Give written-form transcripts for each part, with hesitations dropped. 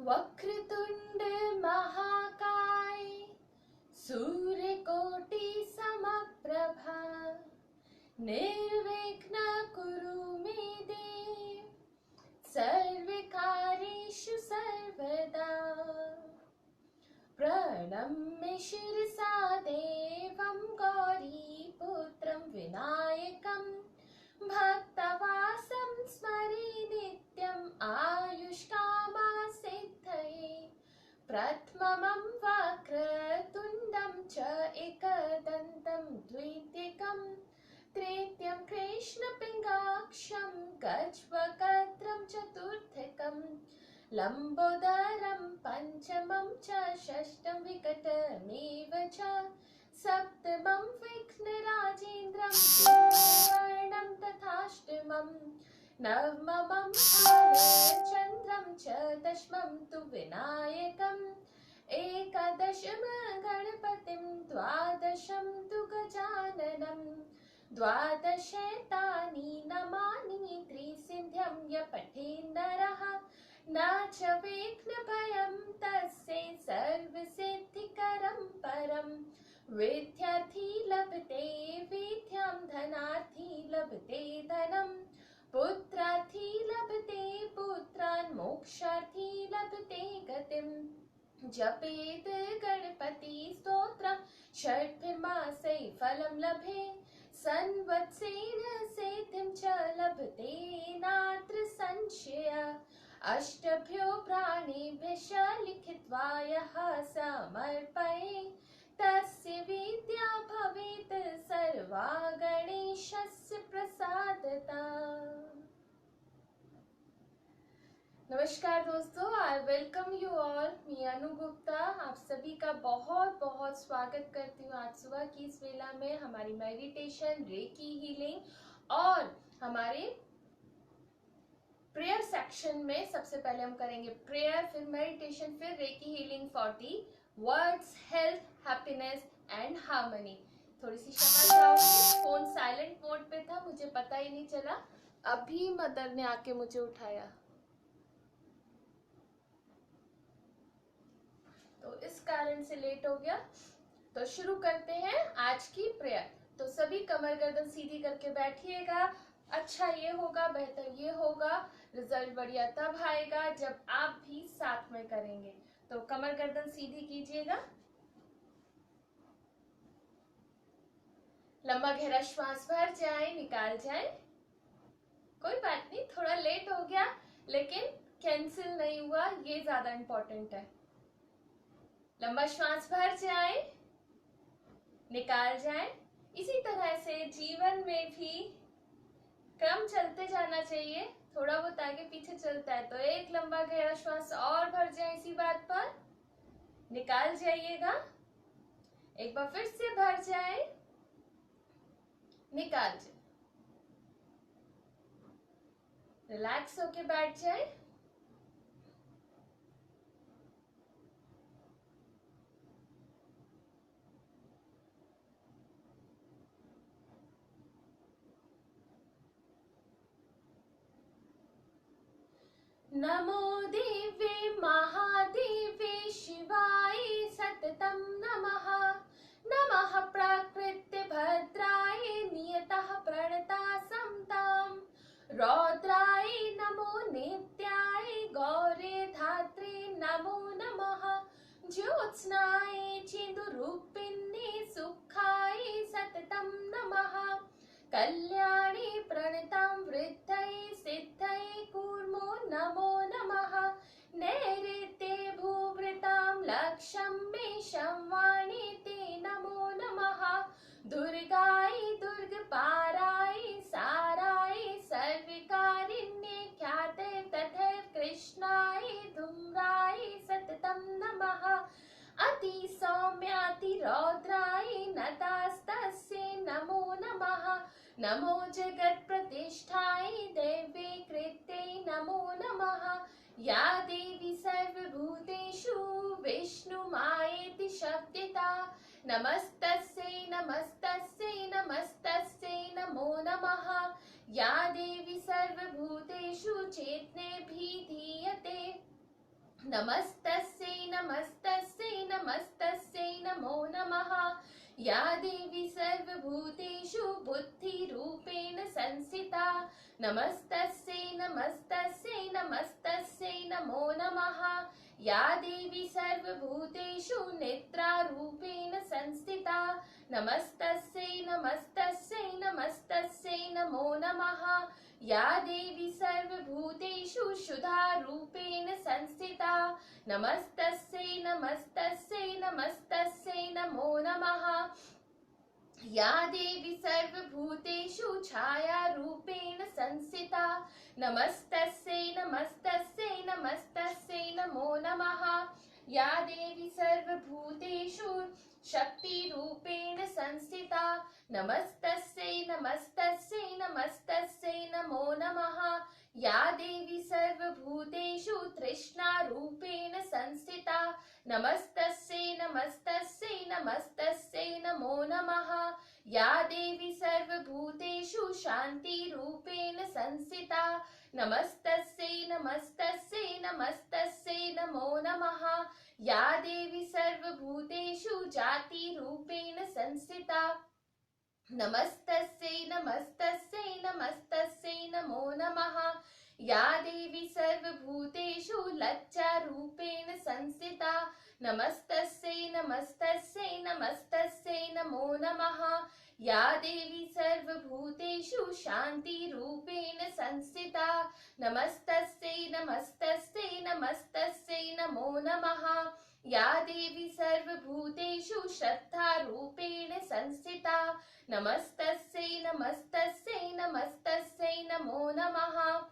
वक्रतुंड महाकाय सूर्यकोटि समप्रभा निर्विघ्न कुरु मे देव सर्वकार्येषु सर्वदा। प्रणम्य शिरसा देवं गौरीपुत्रं विनायकं भक्तवासं स्मरे नित्यम् आयुष्कामसिद्धये। प्रथमं वक्रतुण्डं च एकदन्तं द्वितीयं तृतीयं कृष्णपिङ्गाक्षं गजवक्त्रं चतुर्थकं लम्बोदरं पञ्चमं च षष्ठं विकटमेव च सप्तमं विघ्नराजेन्द्रं वर्णं तथाष्टमं नवमं भालचन्द्रं च दशमं तु विनायकम् एकादशं गणपतिं द्वादशं तु गजाननं द्वादशैतानि नामानि त्रिसिद्ध्यं य पठेत् नरः न च विघ्नभयं तस्य सर्वसिद्धिकरं परम्। विद्यार्थी लभते विद्यां धनार्थी लभते धनं पुत्रार्थी लभते पुत्रान् मोक्षार्थी लभते गतिम्। जपेत गणपति स्तोत्रं षट्भिर्मासे फलं लभे संवत्सरेण सिद्धिं च लभते नात्र संशयः। अष्टभ्यो प्राणिभ्यश्च लिखित्वा यः समर्पयेत् तस्य विद्या भवेत् सर्वा गणेशस्य प्रसादतः। नमस्कार दोस्तों, आई वेलकम यू ऑल। मी अनु गुप्ता आप सभी का बहुत बहुत स्वागत करती हूँ आज सुबह की इस वेला में हमारी मेडिटेशन, रेकी हीलिंग और हमारे प्रेयर सेक्शन में। सबसे पहले हम करेंगे प्रेयर, फिर मेडिटेशन, फिर recce healing for the words, health, happiness and harmony. थोड़ी सी क्षमा चाहूंगी, फोन साइलेंट मोड पे था, मुझे पता ही नहीं चला, अभी मदर ने आके मुझे उठाया, तो इस कारण से लेट हो गया। तो शुरू करते हैं आज की प्रेयर। तो सभी कमर गर्दन सीधी करके बैठिएगा। अच्छा ये होगा, बेहतर ये होगा, रिजल्ट बढ़िया तब आएगा जब आप भी साथ में करेंगे। तो कमर गर्दन सीधी कीजिएगा, लंबा गहरा श्वास भर जाए, निकाल जाए। कोई बात नहीं, थोड़ा लेट हो गया लेकिन कैंसिल नहीं हुआ, ये ज्यादा इंपॉर्टेंट है। लंबा श्वास भर जाए, निकाल जाए। इसी तरह से जीवन में भी क्रम चलते जाना चाहिए, थोड़ा बहुत आगे पीछे चलता है। तो एक लंबा गहरा श्वास और भर जाए, इसी बात पर निकाल जाइएगा। एक बार फिर से भर जाए, निकाल जाए। रिलैक्स होके बैठ जाए। नमो देवे महादेवे शिवाय सततं नमः। नमः प्रकृति भद्राय नियतः प्रणता समतां। रौद्राय नमो नित्याय गौरे धात्रे नमो नमः। ज्योत्स्नाय चिन्दूरूपिण्ये सुखाय सततं नमः। कल्याणी प्रणतां वृद्धये सिद्धये कूर्मो नमो नमः। नैऋत्ये भूभृतां लक्ष्यं मेषं वाणी ते नमो नमः। दुर्गाय दुर्गपाराय साराय सर्वकारिण्ये ख्याते तथैव कृष्णाय धूम्राय सततं नमः। अति सौम्याति रौद्राय नतास्तस्यै नमो नमः। नमो जगत् प्रतिष्ठाय देवे कृत्यै नमो नमः। या देवी सर्वभूतेषु विष्णुमायेति शब्दिता। नमस्तस्यै नमस्तस्यै नमस्तस्यै नमो नमः। या देवी सर्वभूतेषु चेतनेभिधीयते नमस्तस्यै नमस्तस्यै नमस्तस्यै नमो नमः। या देवी सर्वभूतेषु बुद्धिरूपेण संस्थिता। नमस्तस्यै नमस्तस्यै नमस्तस्यै नमो नमः। या देवी सर्वभूतेषु निद्रारूपेण संस्थिता। नमस्तस्यै नमस्तस्यै नमस्तस्यै नमो नमः। या देवी सर्वभूतेषु शुद्धारूपेण संस्थिता। नमस्तस्यै नमस्तस्यै नमस्तस्यै नमो नमः। या देवी सर्वभूतेषु छायारूपेण संस्थिता। नमस्तस्यै नमस्तस्यै नमस्तस्यै नमो नमः। या देवी सर्वभूतेषु शक्तिरूपेण संस्थिता। नमस्तस्यै नमस्तस्यै नमस्तस्यै नमो नमः। या देवी सर्वभूतेषु तृष्णारूपेण संस्थिता। नमस्तस्यै नमस्तस्यै नमस्तस्यै नमो नमः। या देवी सर्वभूतेषु शान्तिरूपेण संस्थिता। नमस्तस्यै नमस्तस्यै नमस्तस्यै नमो नमः। या देवी सर्वभूतेषु जातिरूपेण संस्थिता। नमस्तस्यै नमस्तस्यै नमस्तस्यै नमो नमः। या देवी सर्वभूतेषु लज्जारूपेण संस्थिता। नमस्तस्यै नमस्तस्यै नमस्तस्यै नमो नमः। या देवी सर्वभूतेषु शान्तिरूपेण संस्थिता। नमस्तस्यै नमस्तस्यै नमस्तस्यै नमो नमः। या देवी सर्वभूतेषु श्रद्धारूपेण संस्थिता। नमस्तस्यै नमस्तस्यै नमस्तस्यै नमो नमः।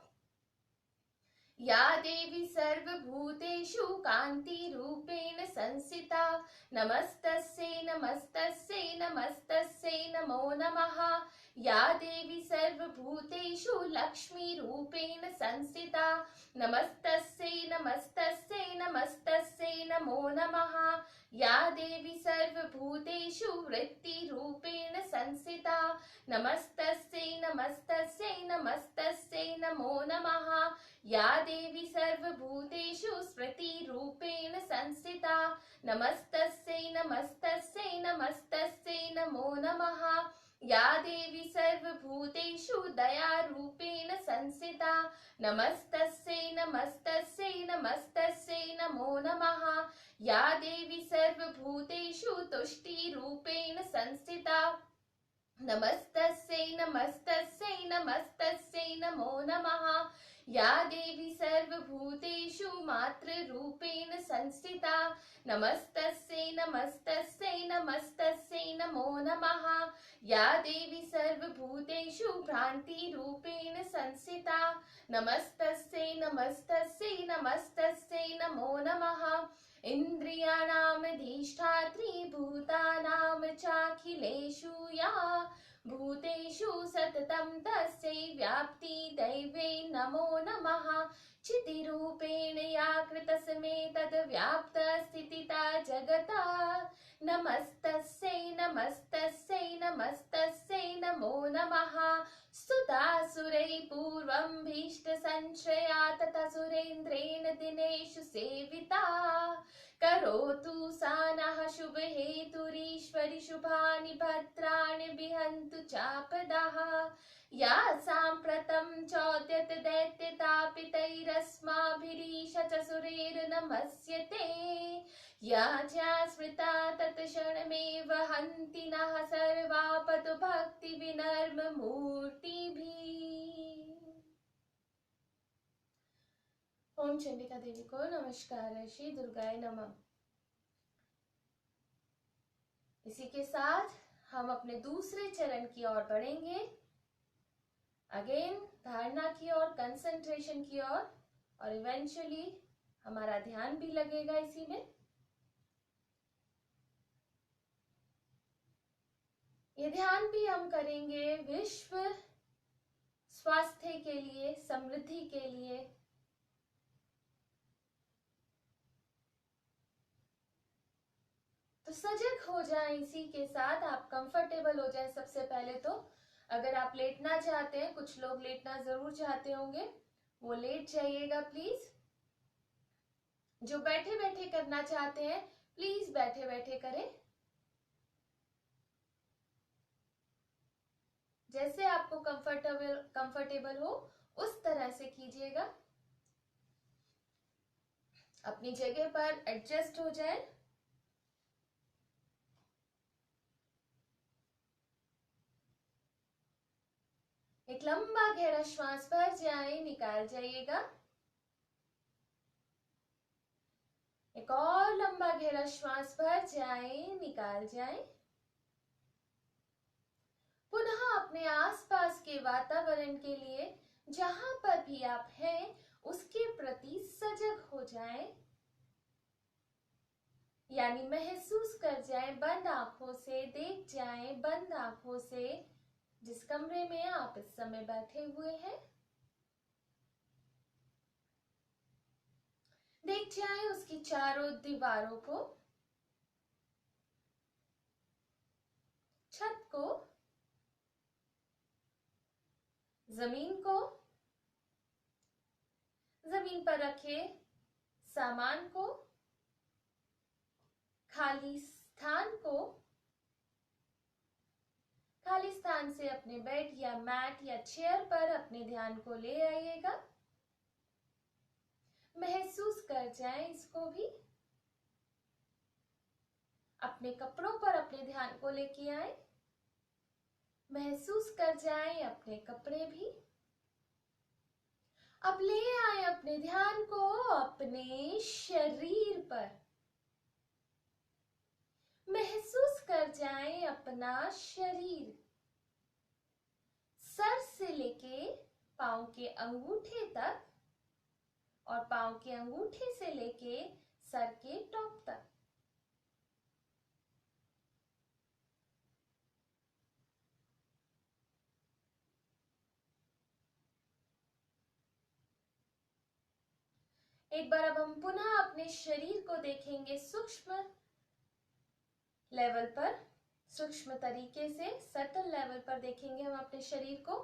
या देवी सर्वभूतेषु कान्तिरूपेण संस्थिता। नमस्तस्यै नमस्तस्यै नमस्तस्यै नमो नमः। या देवी सर्वभूतेषु लक्ष्मीरूपेण संस्थिता। नमस्तस्यै नमस्तस्यै नमस्तस्यै नमो नमः। या देवी सर्वभूतेषु वृत्तिरूपेण संस्थिता। नमस्तस्यै नमस्तस्यै नमस्तस्यै नमो नमः। या देवी सर्वभूतेषु स्मृतिरूपेण संस्थिता। नमस्तस्यै नमस्तस्यै नमस्तस्यै नमो नमः। या देवी सर्वभूतेषु दयारूपेण संस्थिता। नमस्तस्यै नमस्तस्यै नमस्तस्यै नमो नमः। या देवी सर्वभूतेषु तुष्टिरूपेण संस्थिता। नमस्तस्यै नमस्तस्यै नमस्तस्यै नमो नमः। या देवी सर्वभूतेषु मातृरूपेण संस्थिता। नमस्तस्यै नमस्तस्यै नमस्तस्यै नमो नमः। या देवी सर्वभूतेषु भ्रान्तिरूपेण संस्थिता। नमस्तस्यै नमस्तस्यै नमस्तस्यै नमो नमः। इन्द्रियाणामधिष्ठात्री भूतानां चाखिलेषु या भूतेषु सततं तस्यै व्याप्ति दैवे नमो नमः। चितिरूपेण या कृतसमेतद्व्याप्तस्थितिता जगता। नमस्तस्यै नमस्तस्यै नमस्तस्यै नमो नमः। स्तुतासुरैः पूर्वं भीष्टसंश्रया तथा सुरेन्द्रेण दिनेषु सेविता। करोतु सा नः शुभहेतुरीश्वरि शुभानि भद्राणि विहन्तु चापदः। या साम्प्रतं चौद्यत दैत्यतापितैरस्माभिरीश च सुरैर्नमस्यते। या च स्मृता तत्क्षणमेव हन्ति नः सर्वापतु भक्तिविनर्ममूर्तिभिः। ओम चंडिका देवी को नमस्कार है। श्री दुर्गाय नमः। इसी के साथ हम अपने दूसरे चरण की ओर बढ़ेंगे। अगेन धारणा की ओर, कंसंट्रेशन की ओर, और इवेंचुअली हमारा ध्यान भी लगेगा इसी में। ये ध्यान भी हम करेंगे विश्व स्वास्थ्य के लिए, समृद्धि के लिए। तो सजग हो जाएं। इसी के साथ आप कंफर्टेबल हो जाएं। सबसे पहले तो अगर आप लेटना चाहते हैं, कुछ लोग लेटना जरूर चाहते होंगे, वो लेट जाइएगा प्लीज। जो बैठे बैठे करना चाहते हैं प्लीज बैठे बैठे करें, जैसे आपको कंफर्टेबल हो उस तरह से कीजिएगा। अपनी जगह पर एडजस्ट हो जाए। एक लंबा गहरा श्वास भर जाए, निकाल जाइएगा। एक और लंबा गहरा श्वास भर जाए, निकाल जाए। पुनः अपने आसपास के वातावरण के लिए जहां पर भी आप हैं उसके प्रति सजग हो जाएं, यानी महसूस कर जाएं, बंद आंखों से देख जाएं, बंद आंखों से जिस कमरे में आप इस समय बैठे हुए हैं देख जाएं उसकी चारों दीवारों को, छत को, जमीन को, जमीन पर रखे सामान को, खाली स्थान को, खाली स्थान से अपने बेड या मैट या चेयर पर अपने ध्यान को ले आइएगा। महसूस कर जाएं इसको भी। अपने कपड़ों पर अपने ध्यान को लेके आए, महसूस कर जाएं अपने कपड़े भी। अब ले आए अपने ध्यान को अपने शरीर पर, महसूस कर जाएं अपना शरीर, सर से लेके पांव के अंगूठे तक और पांव के अंगूठे से लेके सर के टॉप तक। एक बार अब हम पुनः अपने शरीर को देखेंगे सूक्ष्म लेवल पर, सूक्ष्म तरीके से सटल लेवल पर देखेंगे हम अपने शरीर को।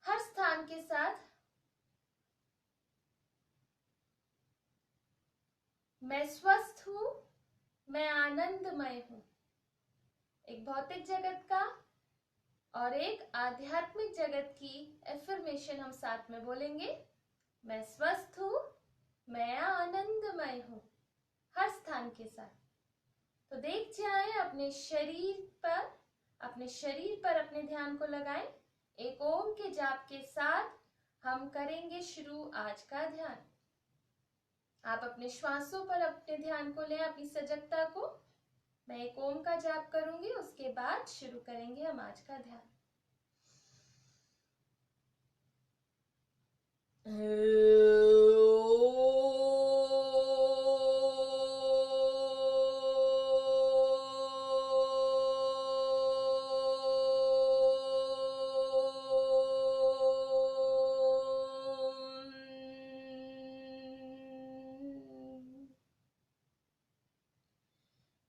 हर स्थान के साथ मैं स्वस्थ हूं, मैं आनंदमय हूं। एक भौतिक जगत का और एक आध्यात्मिक जगत की एफर्मेशन हम साथ में बोलेंगे। मैं स्वस्थ हूं, मैं आनंदमय हूं, हर स्थान के साथ। तो देख जाएं अपने शरीर पर, अपने शरीर पर अपने ध्यान को लगाएं। एक ओम के जाप के साथ हम करेंगे शुरू आज का ध्यान। आप अपने श्वासों पर अपने ध्यान को लें, अपनी सजगता को। मैं एक ओम का जाप करूंगी, उसके बाद शुरू करेंगे हम आज का ध्यान।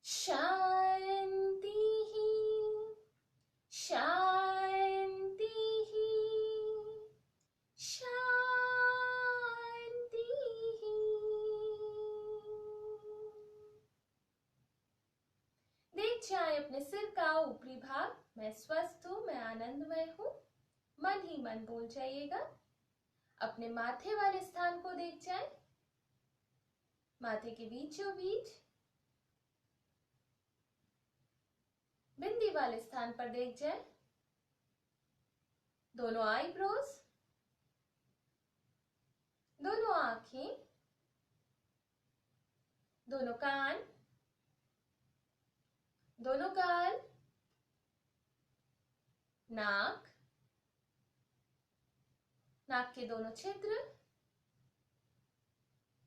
शांति ही, शांति ही, शांति ही। देख जाए अपने सिर का ऊपरी भाग। मैं स्वस्थ हूं, मैं आनंदमय हूं। मन ही मन बोल जाइएगा। अपने माथे वाले स्थान को देख जाए, माथे के बीचों बीच बिंदी वाले स्थान पर देख जाए, दोनों आईब्रोज, दोनों आंखें, दोनों कान, दोनों गाल, नाक, नाक के दोनों छिद्र,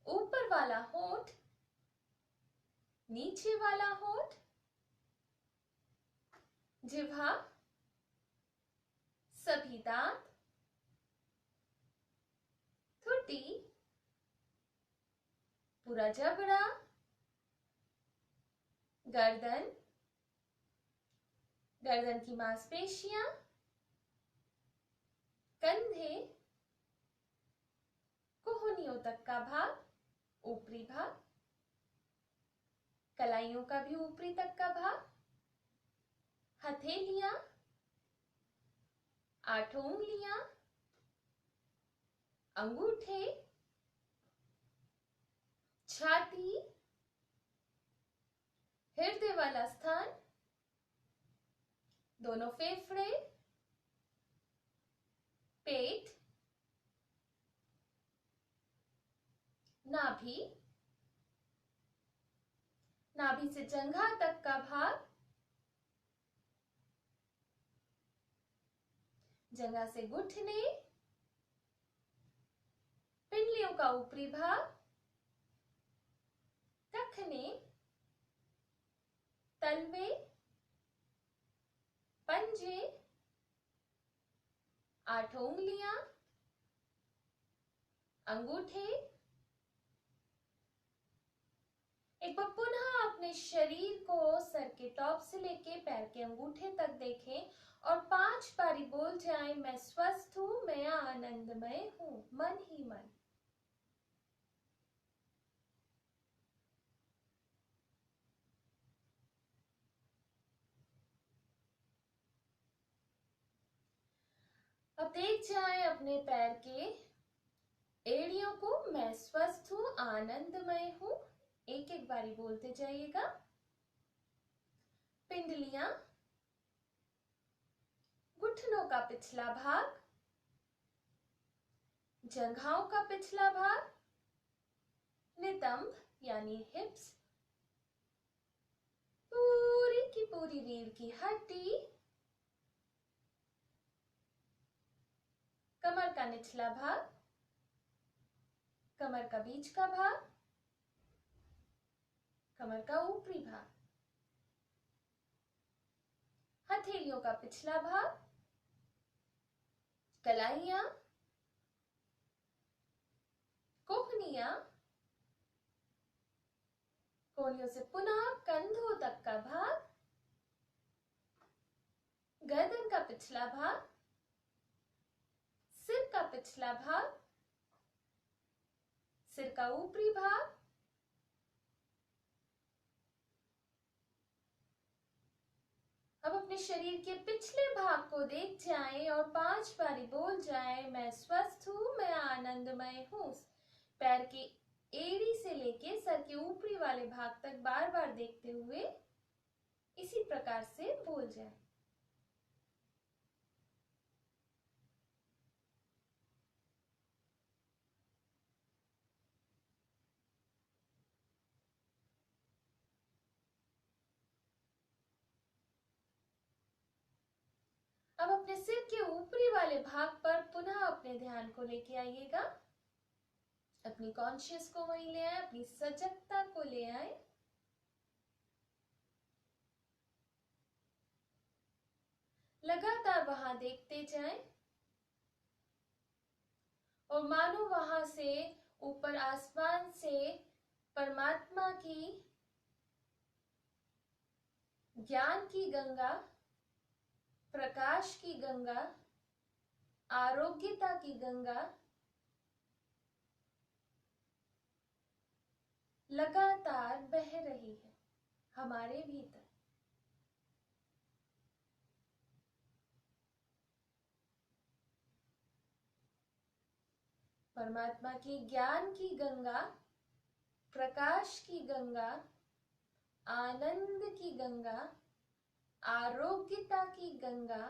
ऊपर वाला होंठ, नीचे वाला होंठ, जिह्वा, सभी दांत, ठुड्डी, पूरा जबड़ा, गर्दन, गर्दन की मांसपेशियां, कंधे, तक का भाग, ऊपरी भाग, कलाइयों का भी ऊपरी तक का भाग, हथेलियां, 8 उंगलियां, अंगूठे, छाती, हृदय वाला स्थान, दोनों फेफड़े, पेट, नाभि, नाभि से जंघा तक का भाग, जंघा से घुटने, पिंडलियों का ऊपरी भाग, टखने, तलवे, पंजे, 8 उंगलियां, अंगूठे। एक बार पुनः अपने शरीर को सर के टॉप से लेके पैर के अंगूठे तक देखें और 5 बारी बोल जाएं, मैं स्वस्थ हूं, मैं आनंदमय हूं, मन ही मन। अब देख जाएं अपने पैर के एड़ियों को, मैं स्वस्थ हूं, आनंदमय हूं, एक एक बारी बोलते जाइएगा। पिंडलियां, घुटनों का पिछला भाग, जंघाओं का पिछला भाग, नितंब यानी हिप्स, पूरी की पूरी रीढ़ की हड्डी, कमर का निचला भाग, कमर का बीच का भाग, कमर का ऊपरी भाग, हथेलियों का पिछला भाग, कलाइयां, कोहनियां, कोहनियों से पुनः कंधों तक का भाग, गर्दन का पिछला भाग, सिर का पिछला भाग, सिर का ऊपरी भाग, अब अपने शरीर के पिछले भाग को देख जाएं और 5 बारी बोल जाएं, मैं स्वस्थ हूं, मैं आनंदमय हूं। पैर की एड़ी से लेके सर के ऊपरी वाले भाग तक बार बार देखते हुए इसी प्रकार से बोल जाएं। अब अपने सिर के ऊपरी वाले भाग पर पुनः अपने ध्यान को लेके आइएगा, अपनी कॉन्शियस को वहीं ले आए, अपनी सजगता को ले आए। लगातार वहां देखते जाएं और मानो वहां से ऊपर आसमान से परमात्मा की ज्ञान की गंगा, प्रकाश की गंगा, आरोग्यता की गंगा लगातार बह रही है हमारे भीतर। परमात्मा की ज्ञान की गंगा, प्रकाश की गंगा, आनंद की गंगा, आरोग्यता की गंगा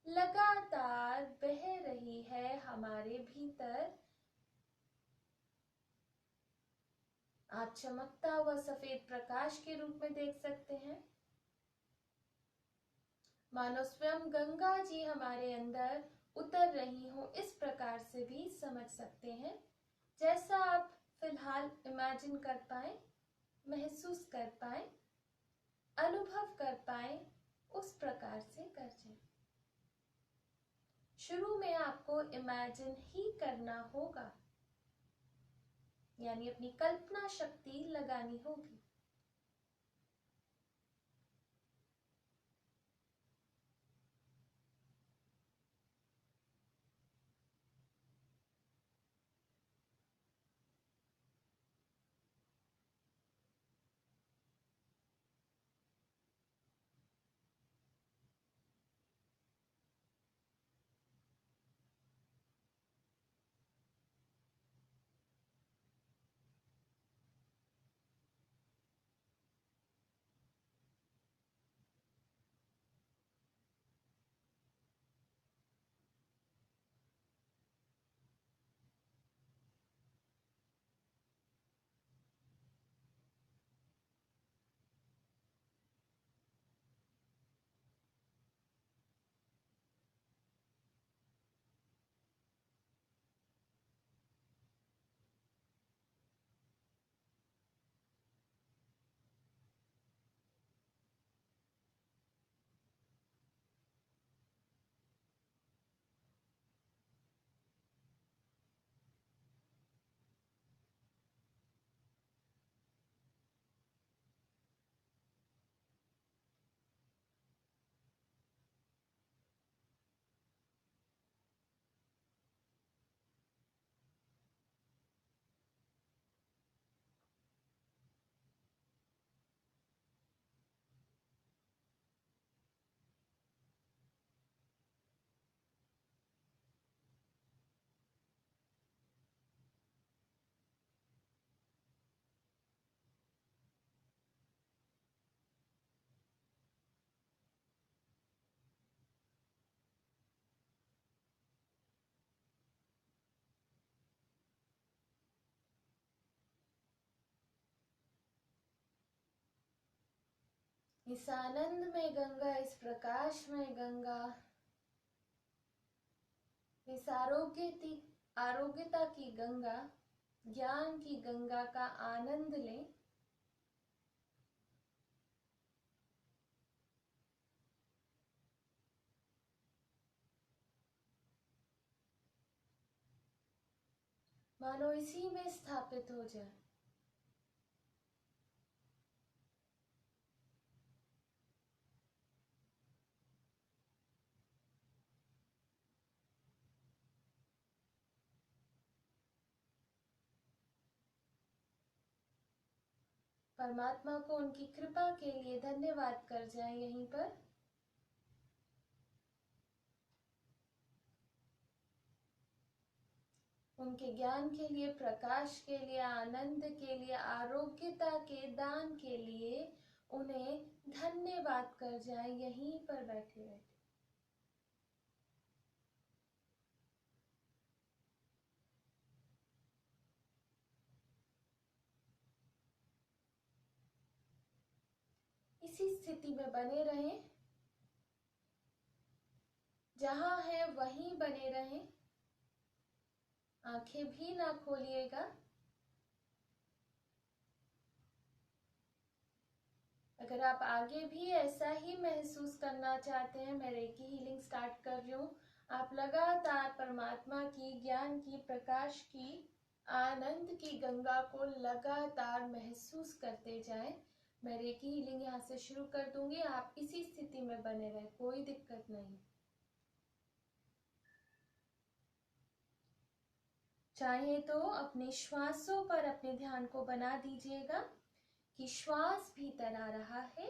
लगातार बह रही है हमारे भीतर। आप चमकता हुआ सफेद प्रकाश के रूप में देख सकते हैं, मानो स्वयं गंगा जी हमारे अंदर उतर रही हो, इस प्रकार से भी समझ सकते हैं। जैसा आप फिलहाल इमेजिन कर पाए, महसूस कर पाए, अनुभव कर पाए, उस प्रकार से कर जाए। शुरू में आपको इमेजिन ही करना होगा, यानी अपनी कल्पना शक्ति लगानी होगी। इस आनंद में गंगा, इस प्रकाश में गंगा, इस आरोग्यता की गंगा, ज्ञान की गंगा का आनंद लें। मानो इसी में स्थापित हो जाए। परमात्मा को उनकी कृपा के लिए धन्यवाद कर जाएं यहीं पर। उनके ज्ञान के लिए, प्रकाश के लिए, आनंद के लिए, आरोग्यता के दान के लिए उन्हें धन्यवाद कर जाएं यहीं पर बैठे बैठे। इसी स्थिति में बने रहें, जहां है वहीं बने रहें, आंखें भी ना खोलिएगा। अगर आप आगे भी ऐसा ही महसूस करना चाहते हैं, मैं रेकी हीलिंग स्टार्ट कर रही हूँ, आप लगातार परमात्मा की, ज्ञान की, प्रकाश की, आनंद की गंगा को लगातार महसूस करते जाएं। मैं रेकी हीलिंग यहाँ से शुरू कर दूंगी, आप इसी स्थिति में बने रहें, कोई दिक्कत नहीं। चाहे तो अपने श्वासों पर अपने ध्यान को बना दीजिएगा कि श्वास भीतर आ रहा है,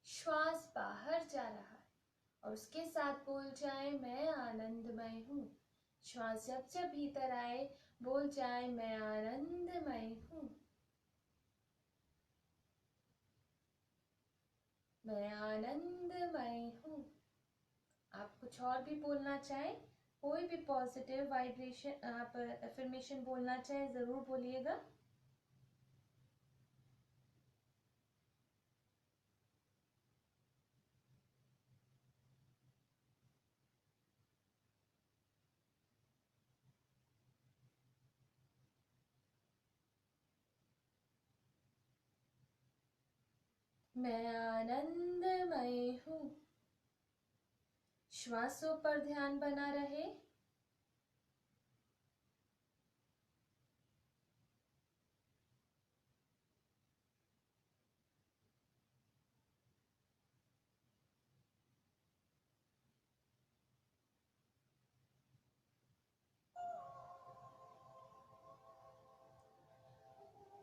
श्वास बाहर जा रहा है, और उसके साथ बोल जाए मैं आनंदमय हूँ। श्वास जब जब भीतर आए बोल जाए मैं आनंदमय हूँ, मैं आनंदमय हूँ। आप कुछ और भी बोलना चाहें, कोई भी पॉजिटिव वाइब्रेशन, आप अफर्मेशन बोलना चाहें, जरूर बोलिएगा। मैं आनंदमय हूँ। श्वासों पर ध्यान बना रहे।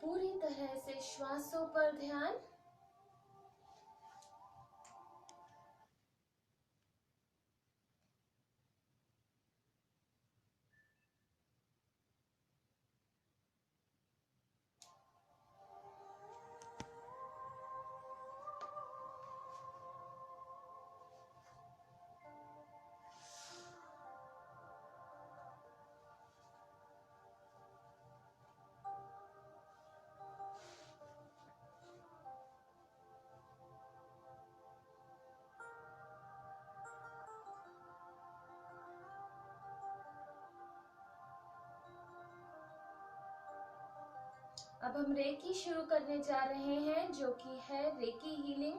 पूरी तरह से श्वासों पर ध्यान। अब हम रेकी शुरू करने जा रहे हैं, जो कि है रेकी हीलिंग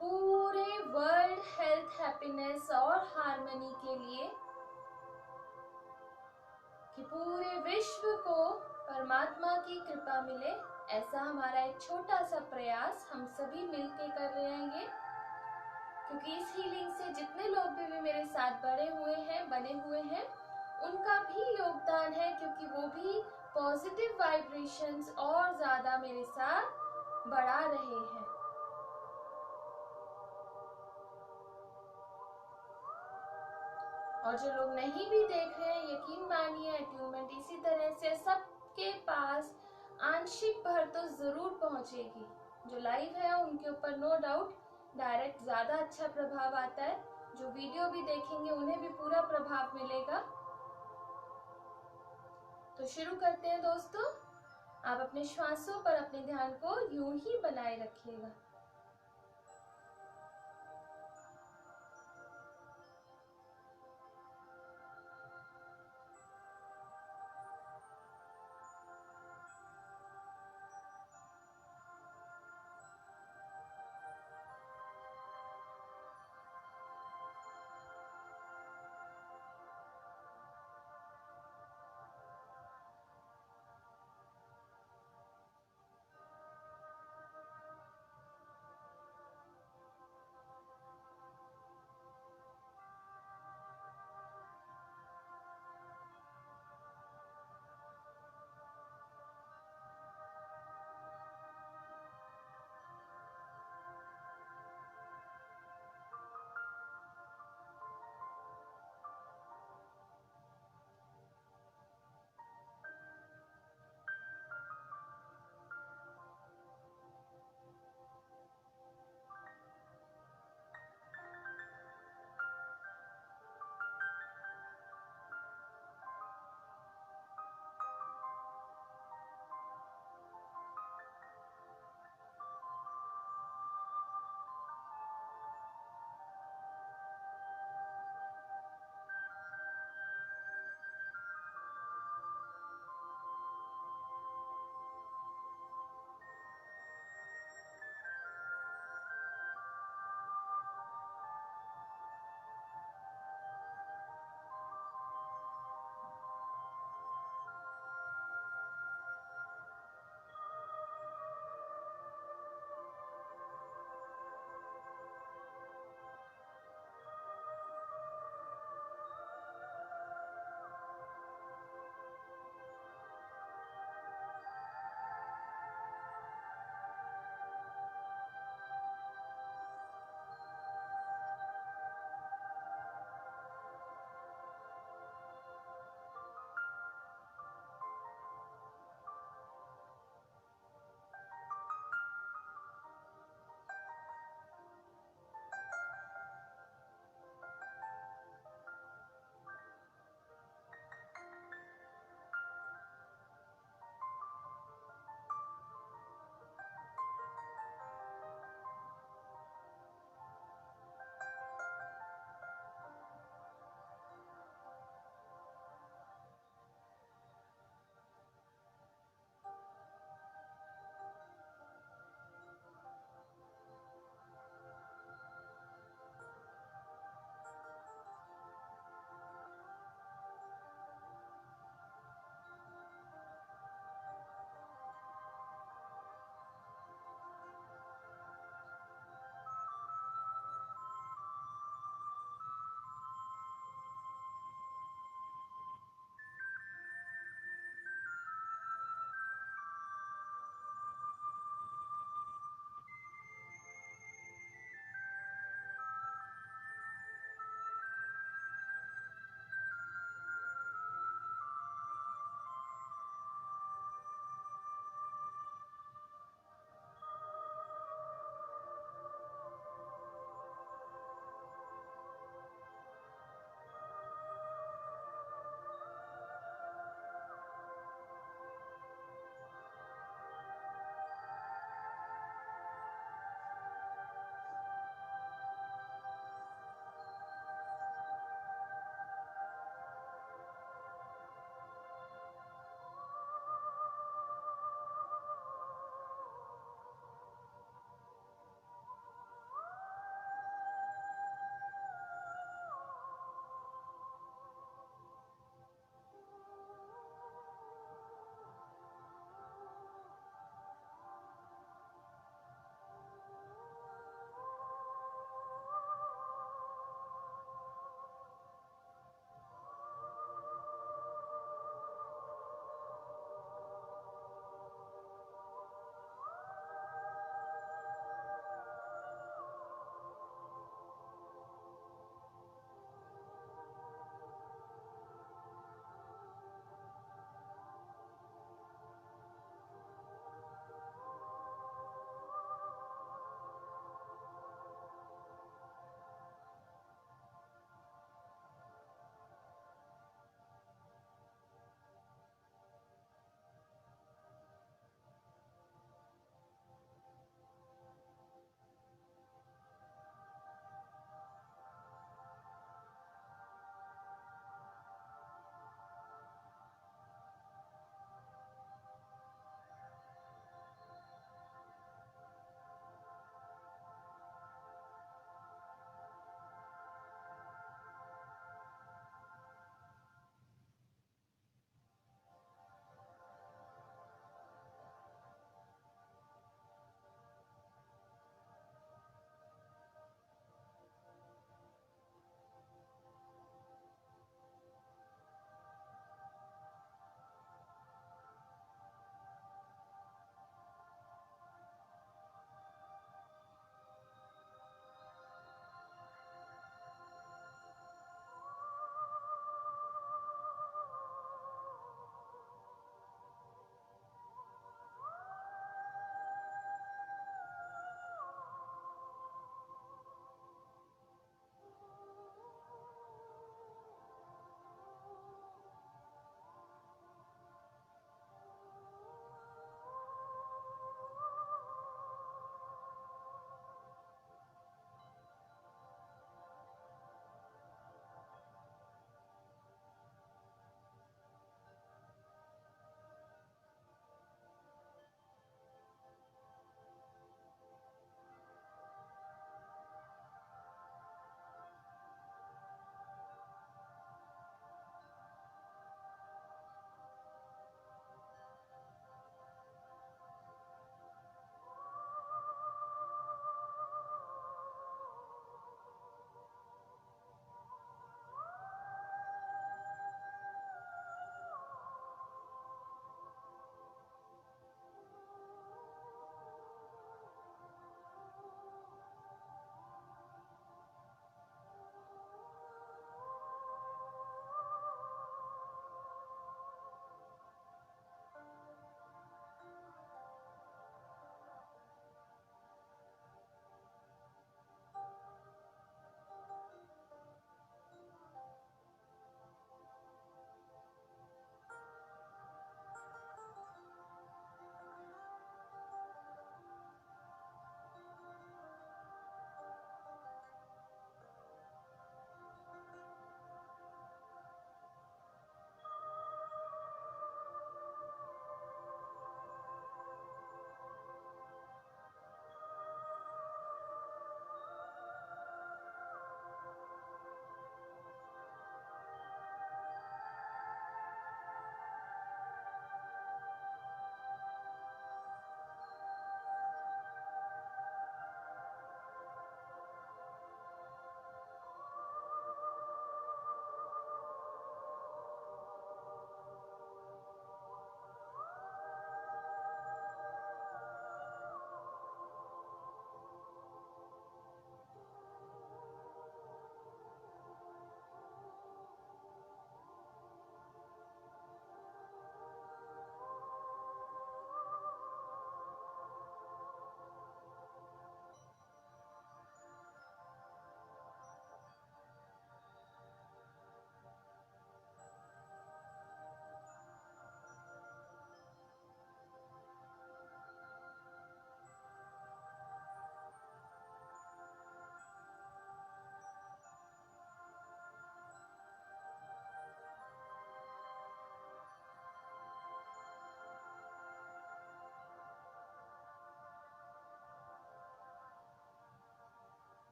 पूरे वर्ल्ड हेल्थ, हैप्पीनेस और हार्मनी के लिए, कि पूरे विश्व को परमात्मा की कृपा मिले। ऐसा हमारा एक छोटा सा प्रयास हम सभी मिलके कर रहे हैं ये, क्योंकि इस हीलिंग से जितने लोग भी मेरे साथ बने हुए हैं उनका भी योगदान है, क्योंकि वो भी पॉजिटिव वाइब्रेशंस और ज्यादा मेरे साथ बढ़ा रहे हैं। और जो लोग नहीं भी देख रहे हैं, यकीन मानिए अट्यूनमेंट इसी तरह से सबके पास आंशिक भर तो जरूर पहुंचेगी। जो लाइव है उनके ऊपर नो डाउट डायरेक्ट ज्यादा अच्छा प्रभाव आता है, जो वीडियो भी देखेंगे उन्हें भी पूरा प्रभाव मिलेगा। तो शुरू करते हैं दोस्तों। आप अपने श्वासों पर अपने ध्यान को यूं ही बनाए रखिएगा।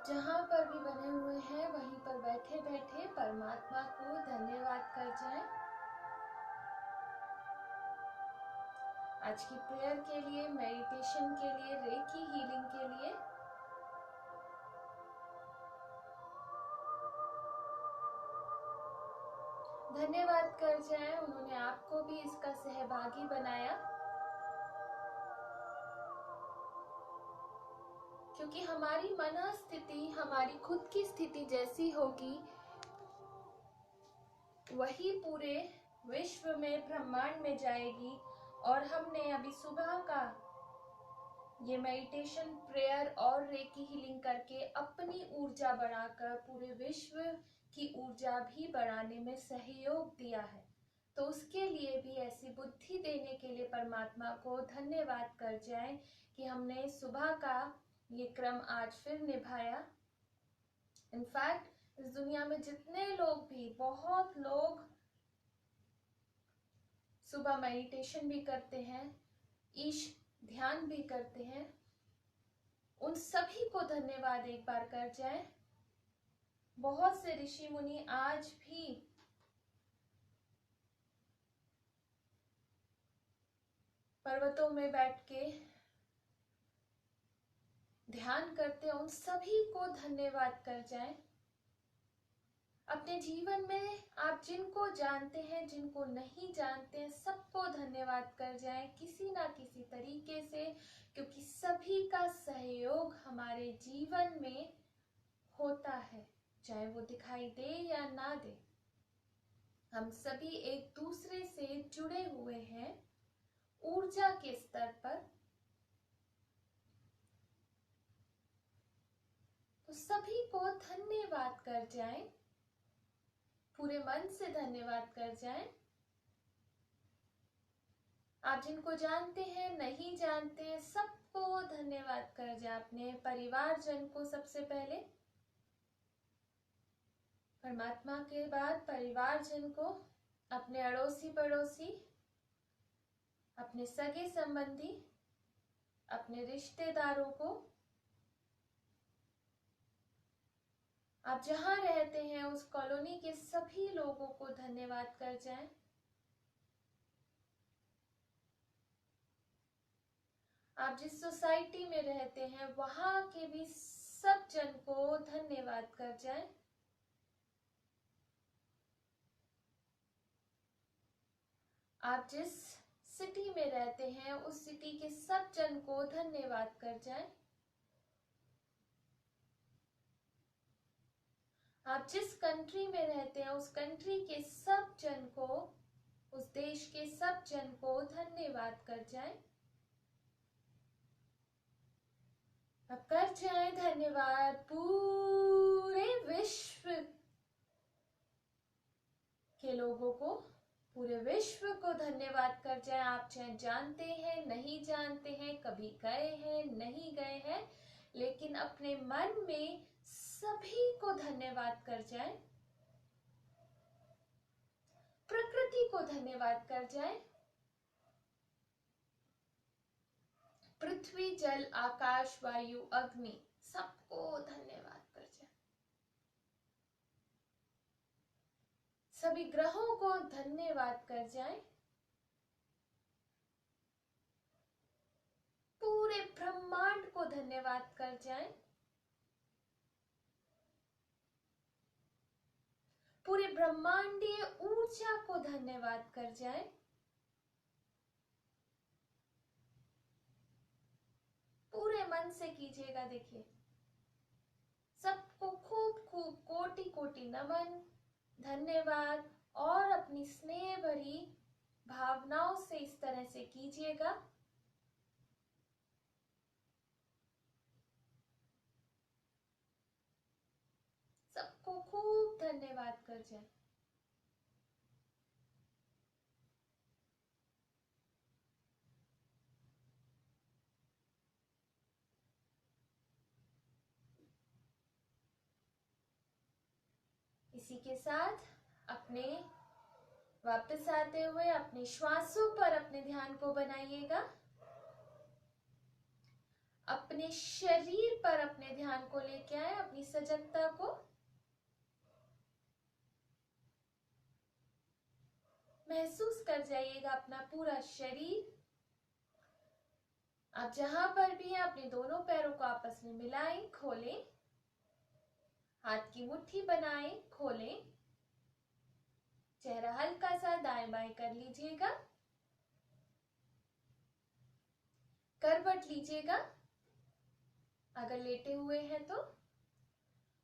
आप जहां पर भी बने हुए हैं वहीं पर बैठे बैठे परमात्मा को धन्यवाद कर जाएं। आज की प्रेयर के लिए, मेडिटेशन के लिए, रेकी हीलिंग के लिए धन्यवाद कर जाएं। उन्होंने आपको भी इसका सहभागी बनाया, क्योंकि हमारी मनस्थिति, हमारी खुद की स्थिति जैसी होगी वही पूरे विश्व में, ब्रह्मांड में जाएगी। और हमने अभी सुबह का ये मेडिटेशन, प्रेयर और रेकी हीलिंग करके अपनी ऊर्जा बढ़ाकर पूरे विश्व की ऊर्जा भी बढ़ाने में सहयोग दिया है। तो उसके लिए भी ऐसी बुद्धि देने के लिए परमात्मा को धन्यवाद कर जाएं कि हमने सुबह का ये क्रम आज फिर निभाया। इनफैक्ट इस दुनिया में जितने लोग भी, बहुत लोग सुबह मेडिटेशन भी करते हैं, ईश ध्यान भी करते हैं, उन सभी को धन्यवाद एक बार कर जाएं। बहुत से ऋषि मुनि आज भी पर्वतों में बैठ के ध्यान करते हैं, उन सभी को धन्यवाद कर जाएं। अपने जीवन में आप जिनको जानते हैं, जिनको नहीं जानते हैं, सबको धन्यवाद कर जाएं किसी ना किसी तरीके से, क्योंकि सभी का सहयोग हमारे जीवन में होता है, चाहे वो दिखाई दे या ना दे। हम सभी एक दूसरे से जुड़े हुए हैं ऊर्जा के स्तर पर। तो सभी को धन्यवाद कर जाएं, पूरे मन से धन्यवाद कर जाएं। आप जिनको जानते हैं, नहीं जानते हैं, सबको धन्यवाद कर जाएं। अपने परिवारजन को सबसे पहले, परमात्मा के बाद परिवारजन को, अपने अड़ोसी पड़ोसी, अपने सगे संबंधी, अपने रिश्तेदारों को, आप जहां रहते हैं उस कॉलोनी के सभी लोगों को धन्यवाद कर जाएं। आप जिस सोसाइटी में रहते हैं वहां के भी सब जन को धन्यवाद कर जाएं। आप जिस सिटी में रहते हैं उस सिटी के सब जन को धन्यवाद कर जाएं। आप जिस कंट्री में रहते हैं उस कंट्री के सब जन को, उस देश के सब जन को धन्यवाद कर जाएं। अब कर जाएं धन्यवाद पूरे विश्व के लोगों को, पूरे विश्व को धन्यवाद कर जाएं। आप चाहे जानते हैं, नहीं जानते हैं, कभी गए हैं, नहीं गए हैं, लेकिन अपने मन में सभी को धन्यवाद कर जाएं। प्रकृति को धन्यवाद कर जाएं। पृथ्वी, जल, आकाश, वायु, अग्नि, सबको धन्यवाद कर जाएं। सभी ग्रहों को धन्यवाद कर जाएं। पूरे ब्रह्मांड को धन्यवाद कर जाएं। पूरे ब्रह्मांडीय ऊर्जा को धन्यवाद कर जाएं। पूरे मन से कीजिएगा। देखिए, सबको खूब खूब कोटि कोटि नमन, धन्यवाद, और अपनी स्नेह भरी भावनाओं से इस तरह से कीजिएगा। सबको खूब धन्यवाद कर जाए। इसी के साथ अपने वापस आते हुए अपने श्वासों पर अपने ध्यान को बनाइएगा। अपने शरीर पर अपने ध्यान को लेके आए, अपनी सजगता को। महसूस कर जाइएगा अपना पूरा शरीर। आप जहां पर भी हैं अपने दोनों पैरों को आपस में मिलाएं, खोलें, हाथ की मुट्ठी बनाएं, खोलें, चेहरा हल्का सा दाएं बाएं कर लीजिएगा, करवट लीजिएगा। अगर लेटे हुए हैं तो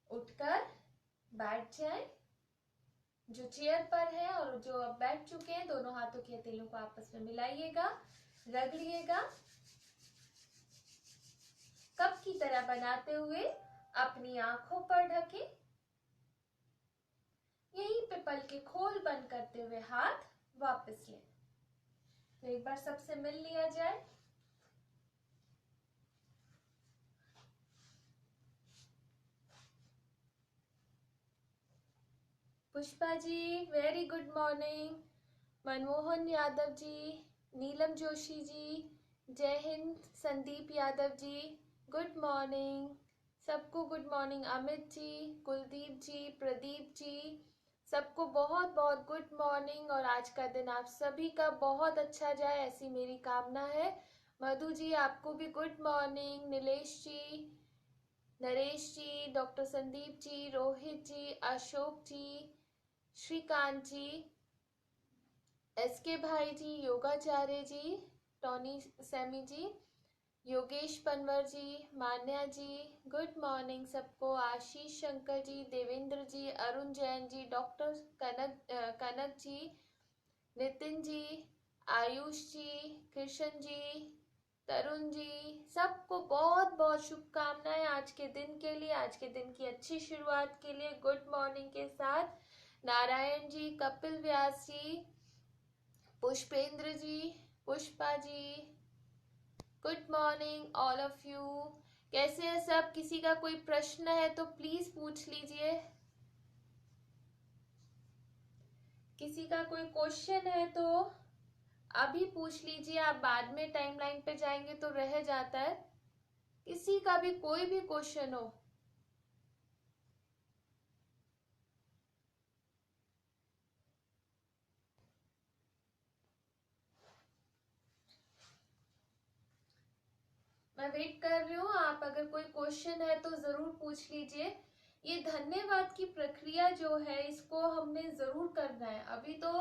उठकर बैठ जाएं, जो चेयर पर है और जो अब बैठ चुके हैं दोनों हाथों की हथेलियों को आपस में मिलाइएगा, रगड़िएगा। कप की तरह बनाते हुए अपनी आंखों पर ढके, यहीं पे पल के खोल बंद करते हुए हाथ वापस लें। तो एक बार सबसे मिल लिया जाए। Pushpa ji very good morning, Manmohan Yadav ji, Neelam Joshi ji, जय हिंद, संदीप यादव जी गुड मॉर्निंग, सबको गुड मॉर्निंग, अमित जी, कुलदीप जी, प्रदीप जी, सबको बहुत बहुत गुड मॉर्निंग। और आज का दिन आप सभी का बहुत अच्छा जाए ऐसी मेरी कामना है। मधु जी आपको भी गुड मॉर्निंग, नीलेश जी, नरेश जी, डॉक्टर संदीप जी, रोहित जी, अशोक जी, श्रीकांत जी, एसके भाई जी, योगाचार्य जी, टॉनी सैमी जी, योगेश पनवर जी, मान्या जी गुड मॉर्निंग सबको, आशीष शंकर जी, देवेंद्र जी, अरुण जैन जी, डॉक्टर कनक जी, नितिन जी, आयुष जी, कृष्ण जी, तरुण जी, सबको बहुत बहुत शुभकामनाएं आज के दिन के लिए, आज के दिन की अच्छी शुरुआत के लिए गुड मॉर्निंग के साथ। Narayan ji, Kapil Vyas ji, Pushpendra ji, Pushpa ji, good morning all of you. कैसे हैं सब? किसी का कोई प्रश्न है तो प्लीज पूछ लीजिए। किसी का कोई क्वेश्चन है तो अभी पूछ लीजिए, आप बाद में टाइमलाइन पे जाएंगे तो रह जाता है। किसी का भी कोई भी क्वेश्चन हो। मैं वेट कर रही हूँ, आप अगर कोई क्वेश्चन है तो जरूर पूछ लीजिए। ये धन्यवाद की प्रक्रिया जो है इसको हमने जरूर करना है। अभी तो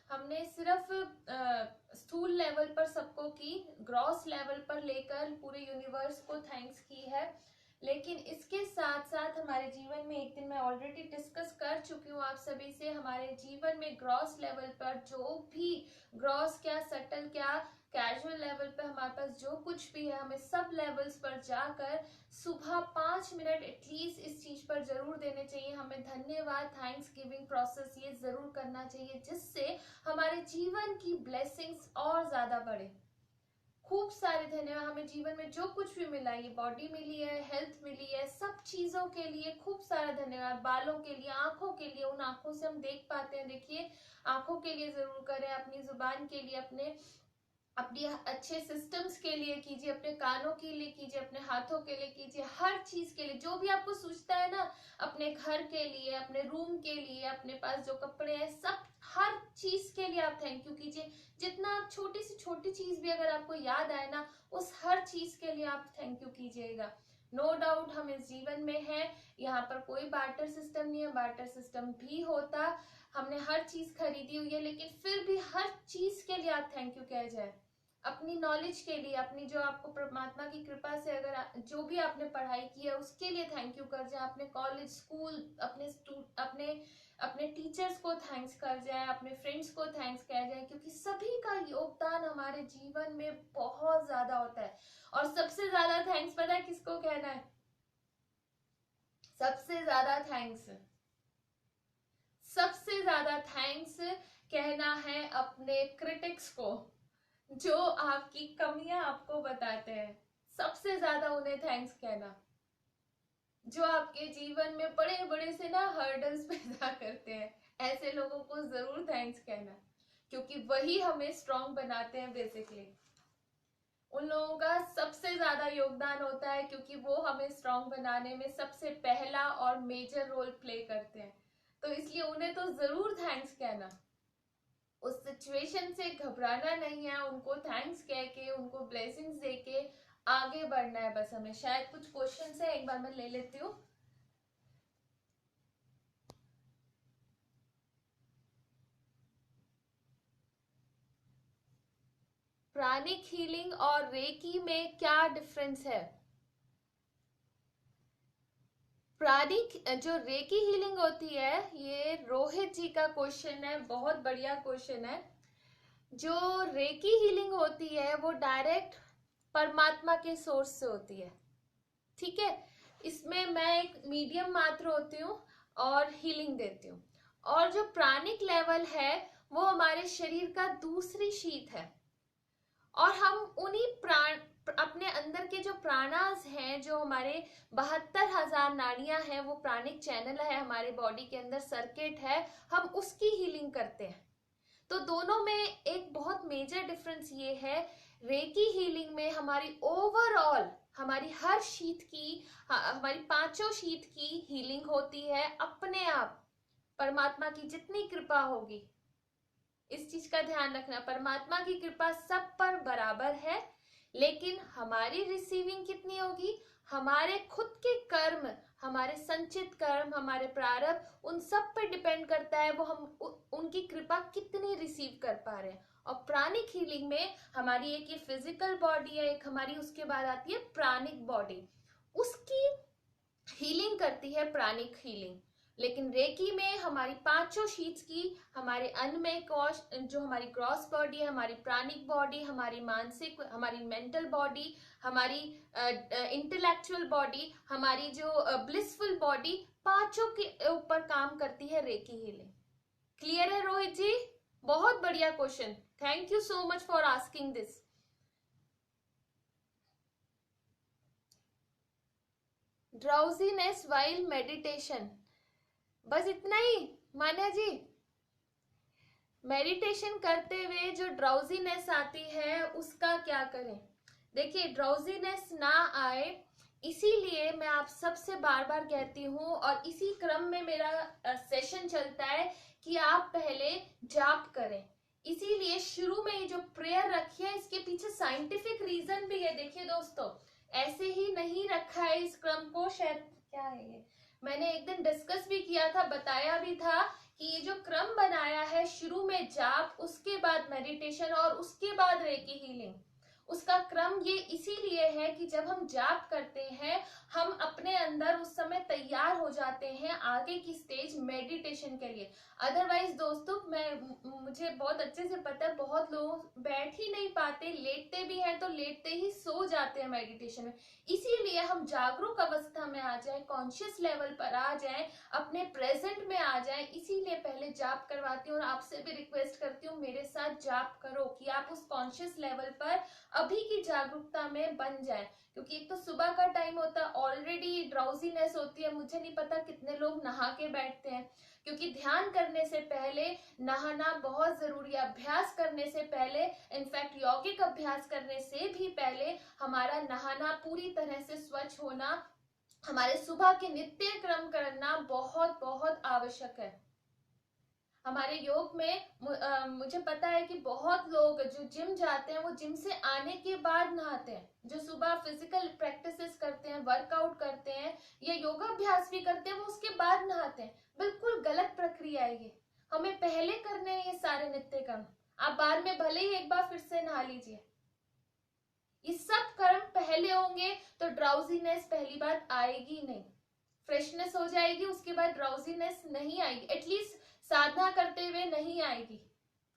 हमने सिर्फ स्थूल लेवल पर सबको की, ग्रॉस लेवल पर लेकर पूरे यूनिवर्स को थैंक्स की है, लेकिन इसके साथ साथ हमारे जीवन में, एक दिन मैं ऑलरेडी डिस्कस कर चुकी हूँ आप सभी से, हमारे जीवन में ग्रॉस लेवल पर जो भी, ग्रॉस क्या सटल क्या कैजुअल लेवल पर हमारे पास जो कुछ भी है, हमें सब लेवल्स पर जाकर सुबह 5 मिनट एटलीस्ट इस चीज पर जरूर देने चाहिए। हमें धन्यवाद, थैंक्स गिविंग प्रोसेस ये जरूर करना चाहिए, जिससे हमारे जीवन की ब्लेसिंग्स और ज्यादा बढ़े। खूब सारे धन्यवाद। हमें जीवन में जो कुछ भी मिला, ये बॉडी मिली है, हेल्थ मिली है, सब चीजों के लिए खूब सारा धन्यवाद। बालों के लिए, आंखों के लिए, उन आंखों से हम देख पाते हैं, देखिए आंखों के लिए जरूर करें, अपनी जुबान के लिए, अपनी अच्छे सिस्टम्स के लिए कीजिए, अपने कानों के लिए कीजिए, अपने हाथों के लिए कीजिए, हर चीज के लिए जो भी आपको सूझता है ना, अपने घर के लिए, अपने रूम के लिए, अपने पास जो कपड़े हैं, सब हर चीज के लिए आप थैंक यू कीजिए। जितना आप छोटी से छोटी चीज भी अगर आपको याद आए ना, उस हर चीज के लिए आप थैंक यू कीजिएगा। नो डाउट हम इस जीवन में हैं, यहाँ पर कोई बार्टर सिस्टम नहीं है, बार्टर सिस्टम भी होता हमने हर चीज खरीदी हुई है, लेकिन फिर भी हर चीज के लिए आप थैंक यू कह जाए। अपनी नॉलेज के लिए, अपनी जो आपको परमात्मा की कृपा से अगर जो भी आपने पढ़ाई की है उसके लिए थैंक यू कर जाए, अपने कॉलेज स्कूल, अपने अपने टीचर्स को थैंक्स कर जाए, अपने फ्रेंड्स को थैंक्स कह जाए, क्योंकि सभी का योगदान हमारे जीवन में बहुत ज्यादा होता है। और सबसे ज्यादा थैंक्स पता है किसको कहना है? सबसे ज्यादा थैंक्स, सबसे ज्यादा थैंक्स कहना है अपने क्रिटिक्स को, जो आपकी कमियां आपको बताते हैं। सबसे ज्यादा उन्हें थैंक्स कहना, जो आपके जीवन में बड़े बड़े से ना हर्डल्स पैदा करते हैं, ऐसे लोगों को जरूर थैंक्स कहना, क्योंकि वही हमें स्ट्रांग बनाते हैं बेसिकली। उन लोगों का सबसे ज्यादा योगदान होता है, क्योंकि वो हमें स्ट्रांग बनाने में सबसे पहला और मेजर रोल प्ले करते हैं। तो इसलिए उन्हें तो जरूर थैंक्स कहना, उस सिचुएशन से घबराना नहीं है, उनको थैंक्स कह के, उनको ब्लेसिंग्स दे के आगे बढ़ना है बस हमें। शायद कुछ क्वेश्चन है, एक बार मैं ले लेती हूँ। प्राणिक हीलिंग और रेकी में क्या डिफरेंस है? प्राणिक जो रेकी हीलिंग होती है, ये रोहित जी का क्वेश्चन है, बहुत बढ़िया क्वेश्चन है। जो रेकी हीलिंग होती है वो डायरेक्ट परमात्मा के सोर्स से होती है, ठीक है। इसमें मैं एक मीडियम मात्र होती हूँ और हीलिंग देती हूँ। और जो प्राणिक लेवल है वो हमारे शरीर का दूसरी शीत है, और हम उन्हीं प्राण अपने अंदर के जो प्राणास हैं, जो हमारे 72,000 नाड़ियां हैं, वो प्राणिक चैनल है हमारे बॉडी के अंदर, सर्किट है, हम उसकी हीलिंग करते हैं। तो दोनों में एक बहुत मेजर डिफरेंस ये है, रेकी हीलिंग में हमारी ओवरऑल, हमारी हर शीत की, हमारी पांचों शीत की हीलिंग होती है अपने आप। परमात्मा की जितनी कृपा होगी, इस चीज का ध्यान रखना, परमात्मा की कृपा सब पर बराबर है, लेकिन हमारी रिसीविंग कितनी होगी, हमारे खुद के कर्म, हमारे संचित कर्म, हमारे प्रारब्ध, उन सब पर डिपेंड करता है वो हम उनकी कृपा कितनी रिसीव कर पा रहे हैं। और प्राणिक हीलिंग में हमारी एक ये फिजिकल बॉडी है, एक हमारी उसके बाद आती है प्राणिक बॉडी, उसकी हीलिंग करती है प्राणिक हीलिंग। लेकिन रेकी में हमारी पांचों शीट्स की, हमारे अन्नमय कोश, जो हमारी ग्रॉस बॉडी है, हमारी प्राणिक बॉडी, हमारी मानसिक, हमारी मेंटल बॉडी, हमारी इंटेलेक्चुअल बॉडी, हमारी जो ब्लिसफुल बॉडी, पांचों के ऊपर काम करती है रेकी हीलिंग। क्लियर है रोहित जी? बहुत बढ़िया question, thank you so much for asking this. Drowsiness while meditation, बस इतना ही मान्या जी? मेडिटेशन करते हुए जो ड्राउजीनेस आती है उसका क्या करें? देखिए, ड्राउजीनेस ना आए इसीलिए मैं आप सबसे बार बार कहती हूँ, और इसी क्रम में मेरा सेशन चलता है कि आप पहले जाप करें। इसीलिए शुरू में ये जो प्रेयर रखी है, इसके पीछे साइंटिफिक रीजन भी है। देखिए दोस्तों, ऐसे ही नहीं रखा है इस क्रम को, शायद क्या है ये, मैंने एक दिन डिस्कस भी किया था, बताया भी था कि ये जो क्रम बनाया है, शुरू में जाप, उसके बाद मेडिटेशन और उसके बाद रेकी हीलिंग, उसका क्रम ये इसीलिए है कि जब हम जाप करते हैं, हम अपने अंदर उस समय तैयार हो जाते हैं आगे की स्टेज मेडिटेशन के लिए। अदरवाइज दोस्तों, मुझे बहुत अच्छे से पता है, बहुत लोग बैठ ही नहीं पाते, लेटते भी हैं तो लेटते ही सो जाते हैं मेडिटेशन में। इसीलिए हम जागरूक अवस्था में आ जाए, कॉन्शियस लेवल पर आ जाए, अपने प्रेजेंट में आ जाए, इसीलिए पहले जाप करवाती हूँ। और आपसे भी रिक्वेस्ट करती हूँ, मेरे साथ जाप करो कि आप उस कॉन्शियस लेवल पर अभी की जागरूकता में बन जाए। क्योंकि एक तो सुबह का टाइम होता है, ऑलरेडी ड्राउजीनेस होती है, मुझे नहीं पता कितने लोग नहा के बैठते हैं, क्योंकि ध्यान करने से पहले नहाना बहुत जरूरी है। अभ्यास करने से पहले, इनफैक्ट यौगिक अभ्यास करने से भी पहले, हमारा नहाना, पूरी तरह से स्वच्छ होना, हमारे सुबह के नित्य क्रम करना बहुत बहुत आवश्यक है। हमारे योग में मुझे पता है कि बहुत लोग जो जिम जाते हैं, वो जिम से आने के बाद नहाते हैं। जो सुबह फिजिकल प्रैक्टिसेस करते हैं, वर्कआउट करते हैं या योगाभ्यास भी करते हैं, वो उसके बाद नहाते हैं। बिल्कुल गलत प्रक्रिया है ये। हमें पहले करने हैं ये सारे नित्य कर्म। आप बाद में भले ही एक बार फिर से नहा लीजिए, ये सब कर्म पहले होंगे तो ड्राउजीनेस पहली बात आएगी नहीं, फ्रेशनेस हो जाएगी, उसके बाद ड्राउजीनेस नहीं आएगी, एटलीस्ट साधना करते हुए नहीं आएगी।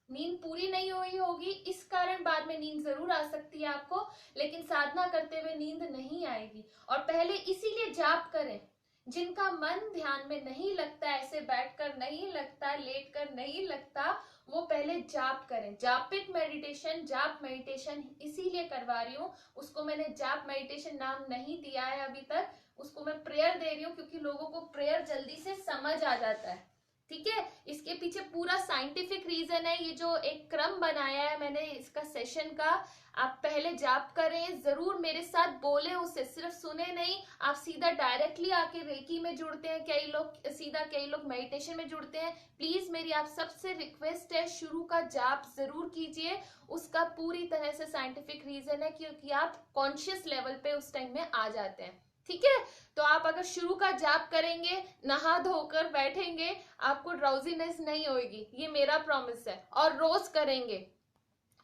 नींद पूरी नहीं हुई होगी, इस कारण बाद में नींद जरूर आ सकती है आपको, लेकिन साधना करते हुए नींद नहीं आएगी। और पहले इसीलिए जाप करें। जिनका मन ध्यान में नहीं लगता, ऐसे बैठकर नहीं लगता, लेटकर नहीं लगता, वो पहले जाप करें। जापिक मेडिटेशन, जाप मेडिटेशन इसीलिए करवा रही हूँ। उसको मैंने जाप मेडिटेशन नाम नहीं दिया है अभी तक, उसको मैं प्रेयर दे रही हूँ, क्योंकि लोगों को प्रेयर जल्दी से समझ आ जाता है। ठीक है, इसके पीछे पूरा साइंटिफिक रीजन है। ये जो एक क्रम बनाया है मैंने इसका सेशन का, आप पहले जाप करें, जरूर मेरे साथ बोले उसे, सिर्फ सुने नहीं। आप सीधा डायरेक्टली आके रेकी में जुड़ते हैं कई लोग, सीधा कई लोग मेडिटेशन में जुड़ते हैं। प्लीज मेरी आप सबसे रिक्वेस्ट है, शुरू का जाप जरूर कीजिए। उसका पूरी तरह से साइंटिफिक रीजन है, क्योंकि आप कॉन्शियस लेवल पे उस टाइम में आ जाते हैं। ठीक है, तो आप अगर शुरू का जाप करेंगे, नहा धोकर बैठेंगे, आपको ड्राउजीनेस नहीं होगी, ये मेरा प्रॉमिस है। और रोज करेंगे,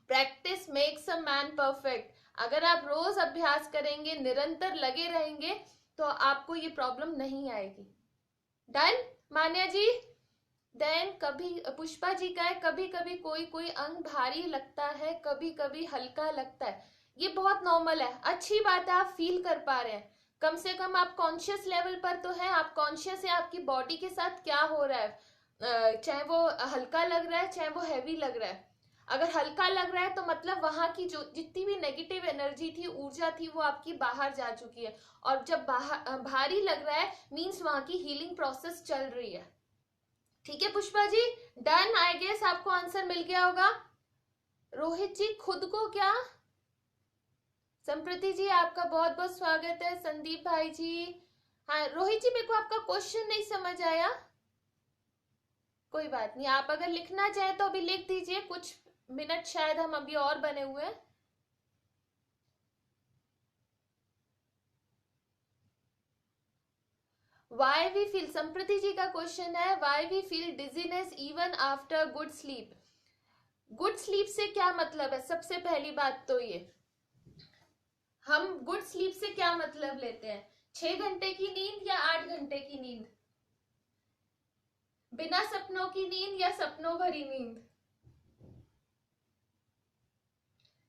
practice makes a man perfect. अगर आप रोज अभ्यास करेंगे, निरंतर लगे रहेंगे, तो आपको ये प्रॉब्लम नहीं आएगी। डन मान्या जी? देन कभी पुष्पा जी का है, कभी कभी कोई कोई अंग भारी लगता है, कभी कभी हल्का लगता है। ये बहुत नॉर्मल है, अच्छी बात है, आप फील कर पा रहे हैं। कम से कम आप कॉन्शियस लेवल पर तो है, आप कॉन्शियस है आपकी बॉडी के साथ क्या हो रहा है, चाहे वो हल्का लग रहा है चाहे वो हैवी लग रहा है। अगर हल्का लग रहा है तो मतलब वहां की जो जितनी भी नेगेटिव एनर्जी थी, ऊर्जा थी, वो आपकी बाहर जा चुकी है। और जब भारी लग रहा है मीन्स वहां की हीलिंग प्रोसेस चल रही है। ठीक है Pushpa ji, done. I guess आपको आंसर मिल गया होगा। रोहित जी खुद को क्या? संप्रति जी आपका बहुत बहुत स्वागत है। संदीप भाई जी, हाँ रोहित जी मेरे को आपका क्वेश्चन नहीं समझ आया। कोई बात नहीं, आप अगर लिखना चाहे तो अभी लिख दीजिए, कुछ मिनट शायद हम अभी और बने हुए हैं। Why we feel, संप्रति जी का क्वेश्चन है, why we feel dizziness even after good sleep। Good sleep से क्या मतलब है? सबसे पहली बात तो ये, हम गुड स्लीप से क्या मतलब लेते हैं? 6 घंटे की नींद या 8 घंटे की नींद? बिना सपनों की नींद या सपनों भरी नींद?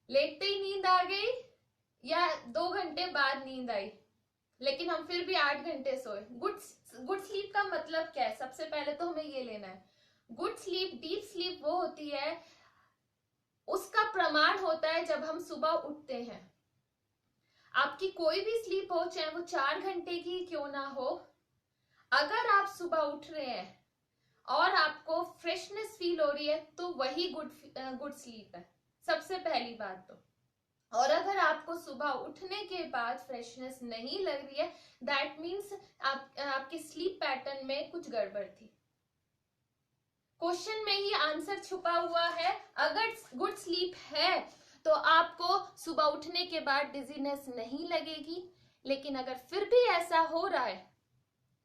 लेटते ही नींद आ गई या 2 घंटे बाद नींद आई, लेकिन हम फिर भी 8 घंटे सोए? गुड स्लीप का मतलब क्या है? सबसे पहले तो हमें ये लेना है, गुड स्लीप, डीप स्लीप वो होती है, उसका प्रमाण होता है जब हम सुबह उठते हैं। आपकी कोई भी स्लीप हो, चाहे वो 4 घंटे की क्यों ना हो, अगर आप सुबह उठ रहे हैं और आपको फ्रेशनेस फील हो रही है तो वही गुड स्लीप है, सबसे पहली बात तो। और अगर आपको सुबह उठने के बाद फ्रेशनेस नहीं लग रही है, दैट मीन्स आपके स्लीप पैटर्न में कुछ गड़बड़ थी। क्वेश्चन में ही आंसर छुपा हुआ है। अगर गुड स्लीप है तो आपको सुबह उठने के बाद डिजीनेस नहीं लगेगी। लेकिन अगर फिर भी ऐसा हो रहा है,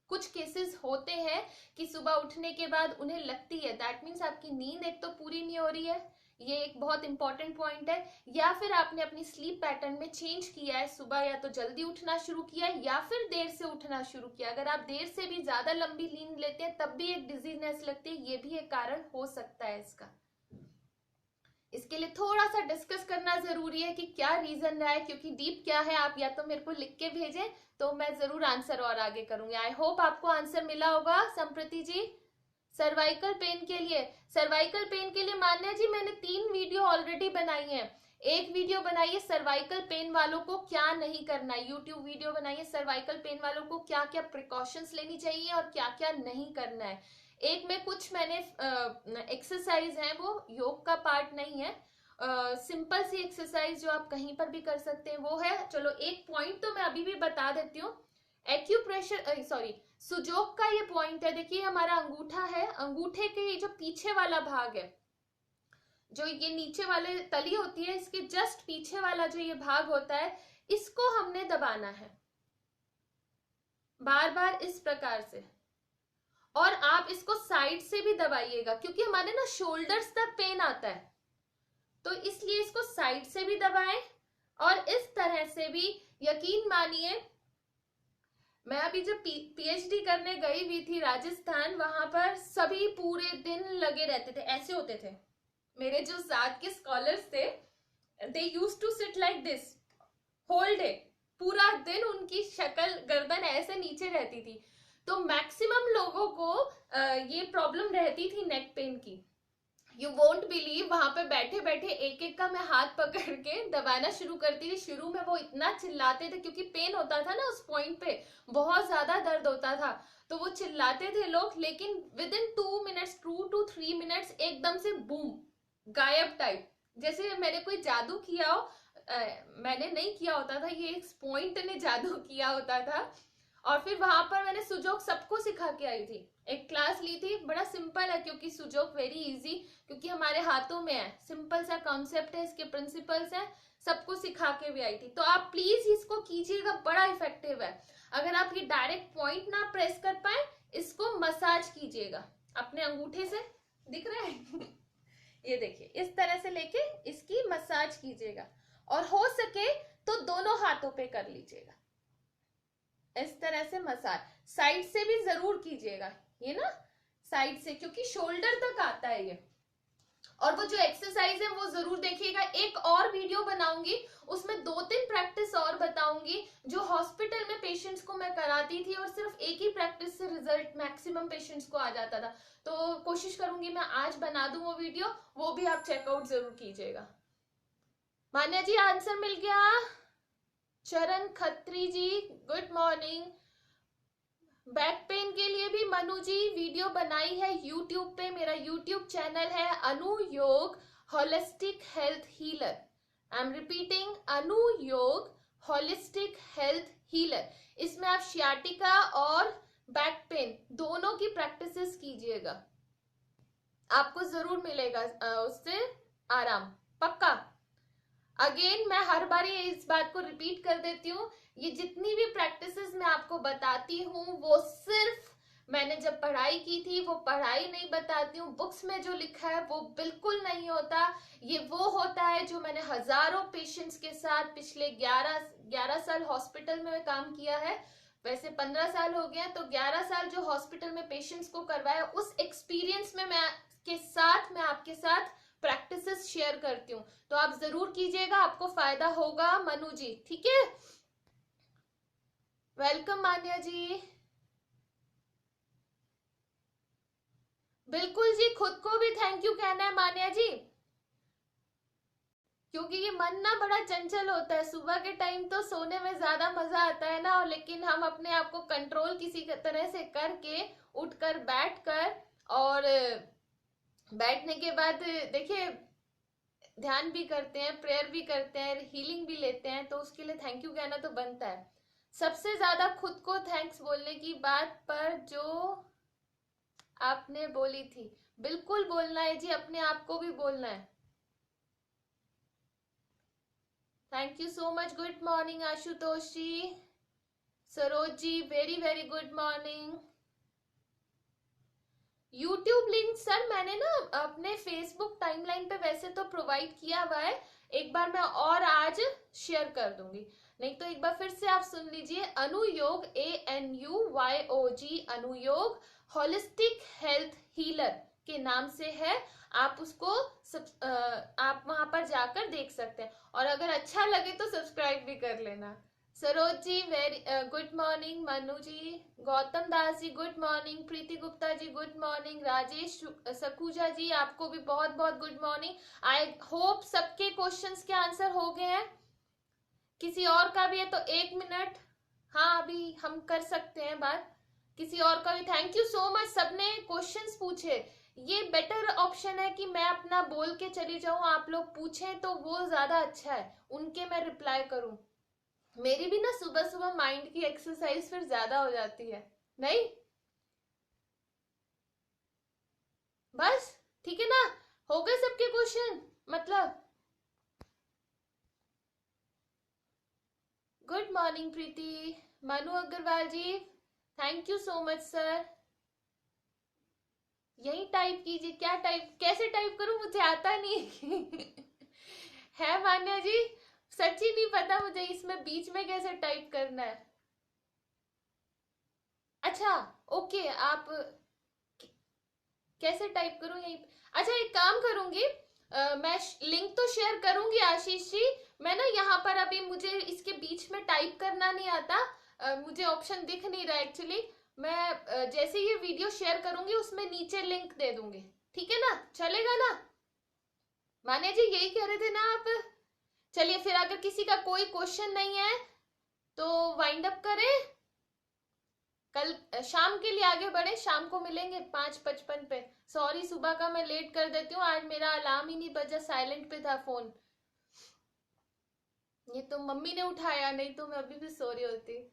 कुछ केसेस होते हैं कि सुबह उठने के बाद उन्हें लगती है, दैट मीन्स आपकी नींद एक तो पूरी नहीं हो रही है, ये एक बहुत इंपॉर्टेंट पॉइंट है, या फिर आपने अपनी स्लीप पैटर्न में चेंज किया है, सुबह या तो जल्दी उठना शुरू किया है या फिर देर से उठना शुरू किया। अगर आप देर से भी ज्यादा लंबी नींद लेते हैं तब भी एक डिजीनेस लगती है, ये भी एक कारण हो सकता है इसका। इसके लिए थोड़ा सा डिस्कस करना जरूरी है कि क्या रीजन रहा है, क्योंकि डीप क्या है आप या तो मेरे को लिख के भेजें तो मैं जरूर आंसर और आगे करूंगी। आई होप आपको आंसर मिला होगा। संप्रति जी सर्वाइकल पेन के लिए, सर्वाइकल पेन के लिए मान्या जी मैंने 3 वीडियो ऑलरेडी बनाई है। एक वीडियो बनाइए सर्वाइकल पेन वालों को क्या नहीं करना है, यूट्यूब वीडियो बनाइए सर्वाइकल पेन वालों को क्या क्या प्रिकॉशंस लेनी चाहिए और क्या क्या नहीं करना है। एक में कुछ मैंने एक्सरसाइज है, वो योग का पार्ट नहीं है, सिंपल सी एक्सरसाइज जो आप कहीं पर भी कर सकते हैं वो है। चलो एक पॉइंट तो मैं अभी भी बता देती हूँ, एक्यूप्रेशर सॉरी सुजोग का ये पॉइंट है। देखिए हमारा अंगूठा है, अंगूठे के ये जो पीछे वाला भाग है, जो ये नीचे वाले तली होती है, इसके जस्ट पीछे वाला जो ये भाग होता है, इसको हमने दबाना है बार बार इस प्रकार से। और आप इसको साइड से भी दबाइएगा, क्योंकि हमारे ना शोल्डर्स तक पेन आता है, तो इसलिए इसको साइड से भी दबाएं और इस तरह से भी। यकीन मानिए मैं अभी जब पीएचडी करने गई हुई थी राजस्थान, वहां पर सभी पूरे दिन लगे रहते थे, ऐसे होते थे। मेरे जो साथ के स्कॉलर्स थे, they used to sit like this whole day, पूरा दिन उनकी शक्ल गर्दन ऐसे नीचे रहती थी। तो मैक्सिमम लोगों को ये प्रॉब्लम रहती थी नेक पेन की। यू वोंट बिलीव, वहां पे बैठे बैठे एक एक का मैं हाथ पकड़ के दबाना शुरू करती थी। शुरू में वो इतना चिल्लाते थे क्योंकि पेन होता था ना उस पॉइंट पे, बहुत ज्यादा दर्द होता था, तो वो चिल्लाते थे लोग, लेकिन with in 2 minutes, 2 to 3 minutes एकदम से बूम, गायब टाइप, जैसे मैंने कोई जादू किया हो। मैंने नहीं किया होता था, ये एक पॉइंट ने जादू किया होता था। और फिर वहां पर मैंने सुजोग सबको सिखा के आई थी, एक क्लास ली थी, बड़ा सिंपल है क्योंकि सुजोग वेरी इजी, क्योंकि हमारे हाथों में है, सिंपल सा कॉन्सेप्ट है, इसके प्रिंसिपल्स है, सबको सिखा के भी आई थी। तो आप प्लीज इसको कीजिएगा, बड़ा इफेक्टिव है। अगर आप ये डायरेक्ट पॉइंट ना प्रेस कर पाए, इसको मसाज कीजिएगा अपने अंगूठे से, दिख रहा है ये देखिए, इस तरह से लेके इसकी मसाज कीजिएगा, और हो सके तो दोनों हाथों पे कर लीजिएगा, इस तरह से मसाज। साइड से भी जरूर कीजिएगा, ये ना साइड से, क्योंकि शोल्डर तक आता है ये। और वो जो एक्सरसाइज है वो जरूर देखिएगा। एक और वीडियो बनाऊंगी, उसमें 2-3 प्रैक्टिस और बताऊंगी जो हॉस्पिटल में पेशेंट्स को मैं कराती थी, और सिर्फ एक ही प्रैक्टिस से रिजल्ट मैक्सिमम पेशेंट्स को आ जाता था। तो कोशिश करूंगी मैं आज बना दूं वो वीडियो, वो भी आप चेकआउट जरूर कीजिएगा। मान्या जी आंसर मिल गया। चरण खत्री जी गुड मॉर्निंग। बैक पेन के लिए भी मनु जी वीडियो बनाई है यूट्यूब पे, मेरा यूट्यूब चैनल है Anu Yog holistic health healer. I am repeating, Anu Yog holistic health healer. इसमें आप शियाटिका और बैक पेन दोनों की प्रैक्टिसेस कीजिएगा, आपको जरूर मिलेगा उससे आराम, पक्का। अगेन मैं हर बार ये इस बात को रिपीट कर देती हूँ, ये जितनी भी प्रैक्टिसेस मैं आपको बताती हूँ वो सिर्फ मैंने जब पढ़ाई की थी वो पढ़ाई नहीं बताती हूँ, बुक्स में जो लिखा है वो बिल्कुल नहीं होता। ये वो होता है जो मैंने हजारों पेशेंट्स के साथ पिछले 11 साल हॉस्पिटल में काम किया है, वैसे 15 साल हो गया, तो 11 साल जो हॉस्पिटल में पेशेंट्स को करवाया, उस एक्सपीरियंस में मैं आपके साथ प्रैक्टिसेस शेयर करती हूँ। तो आप जरूर कीजिएगा, आपको फायदा होगा मनु जी, ठीक है। वेलकम मान्या जी। बिल्कुल जी, खुद को भी थैंक यू कहना है मान्या जी, क्योंकि ये मन ना बड़ा चंचल होता है, सुबह के टाइम तो सोने में ज्यादा मजा आता है ना, लेकिन हम अपने आप को कंट्रोल किसी तरह से करके उठकर बैठकर, और बैठने के बाद देखिए ध्यान भी करते हैं, प्रेयर भी करते हैं, हीलिंग भी लेते हैं, तो उसके लिए थैंक यू कहना तो बनता है। सबसे ज्यादा खुद को थैंक्स बोलने की बात पर जो आपने बोली थी, बिल्कुल बोलना है जी, अपने आप को भी बोलना है। Thank you so much, good morning Ashutosh ji, Saroj ji very very good morning. YouTube link sir मैंने ना अपने फेसबुक टाइमलाइन पे वैसे तो प्रोवाइड किया हुआ है, एक बार मैं और आज शेयर कर दूंगी, नहीं तो एक बार फिर से आप सुन लीजिए, अनुयोग ANUYOG अनुयोग होलिस्टिक हेल्थ हीलर के नाम से है, आप उसको आप वहां पर जाकर देख सकते हैं, और अगर अच्छा लगे तो सब्सक्राइब भी कर लेना। Saroj ji very good morning, Manu जी, गौतम दास जी गुड मॉर्निंग, प्रीति गुप्ता जी गुड मॉर्निंग, राजेश सखूजा जी आपको भी बहुत बहुत गुड मॉर्निंग। आई होप सबके क्वेश्चंस के आंसर हो गए हैं, किसी और का भी है तो 1 मिनट, हाँ अभी हम कर सकते हैं बात, किसी और का भी। थैंक यू सो मच, सबने क्वेश्चंस पूछे, ये बेटर ऑप्शन है कि मैं अपना बोल के चली जाऊं, आप लोग पूछें तो वो ज्यादा अच्छा है, उनके मैं रिप्लाई करूं, मेरी भी ना सुबह सुबह माइंड की एक्सरसाइज फिर ज्यादा हो जाती है, नहीं बस, ठीक है ना, हो गए सबके क्वेश्चन, मतलब good morning Preeti, Manu Agarwal ji thank you so much sir. यही टाइप कीजिए, क्या टाइप, कैसे टाइप करूं, मुझे आता नहीं है मान्या जी, सच्ची नहीं पता मुझे इसमें बीच में कैसे टाइप करना है। अच्छा ओके, आप कैसे टाइप करूं यही, अच्छा एक काम करूंगी, मैं लिंक तो शेयर करूंगी आशीष जी, मैं ना यहाँ पर अभी मुझे इसके बीच में टाइप करना नहीं आता, मुझे ऑप्शन दिख नहीं रहा एक्चुअली, मैं जैसे ये वीडियो शेयर करूंगी उसमें नीचे लिंक दे दूंगी, ठीक है ना, चलेगा ना। मान्या जी यही कह रहे थे ना आप? चलिए फिर अगर किसी का कोई क्वेश्चन नहीं है तो वाइंड अप करें, कल शाम के लिए आगे बढ़े, शाम को मिलेंगे 5:55 पे। सॉरी सुबह का मैं लेट कर देती हूँ, आज मेरा अलार्म ही नहीं बजा, साइलेंट पे था फोन। ये तो मम्मी ने उठाया, नहीं तो मैं अभी भी सो रही होती।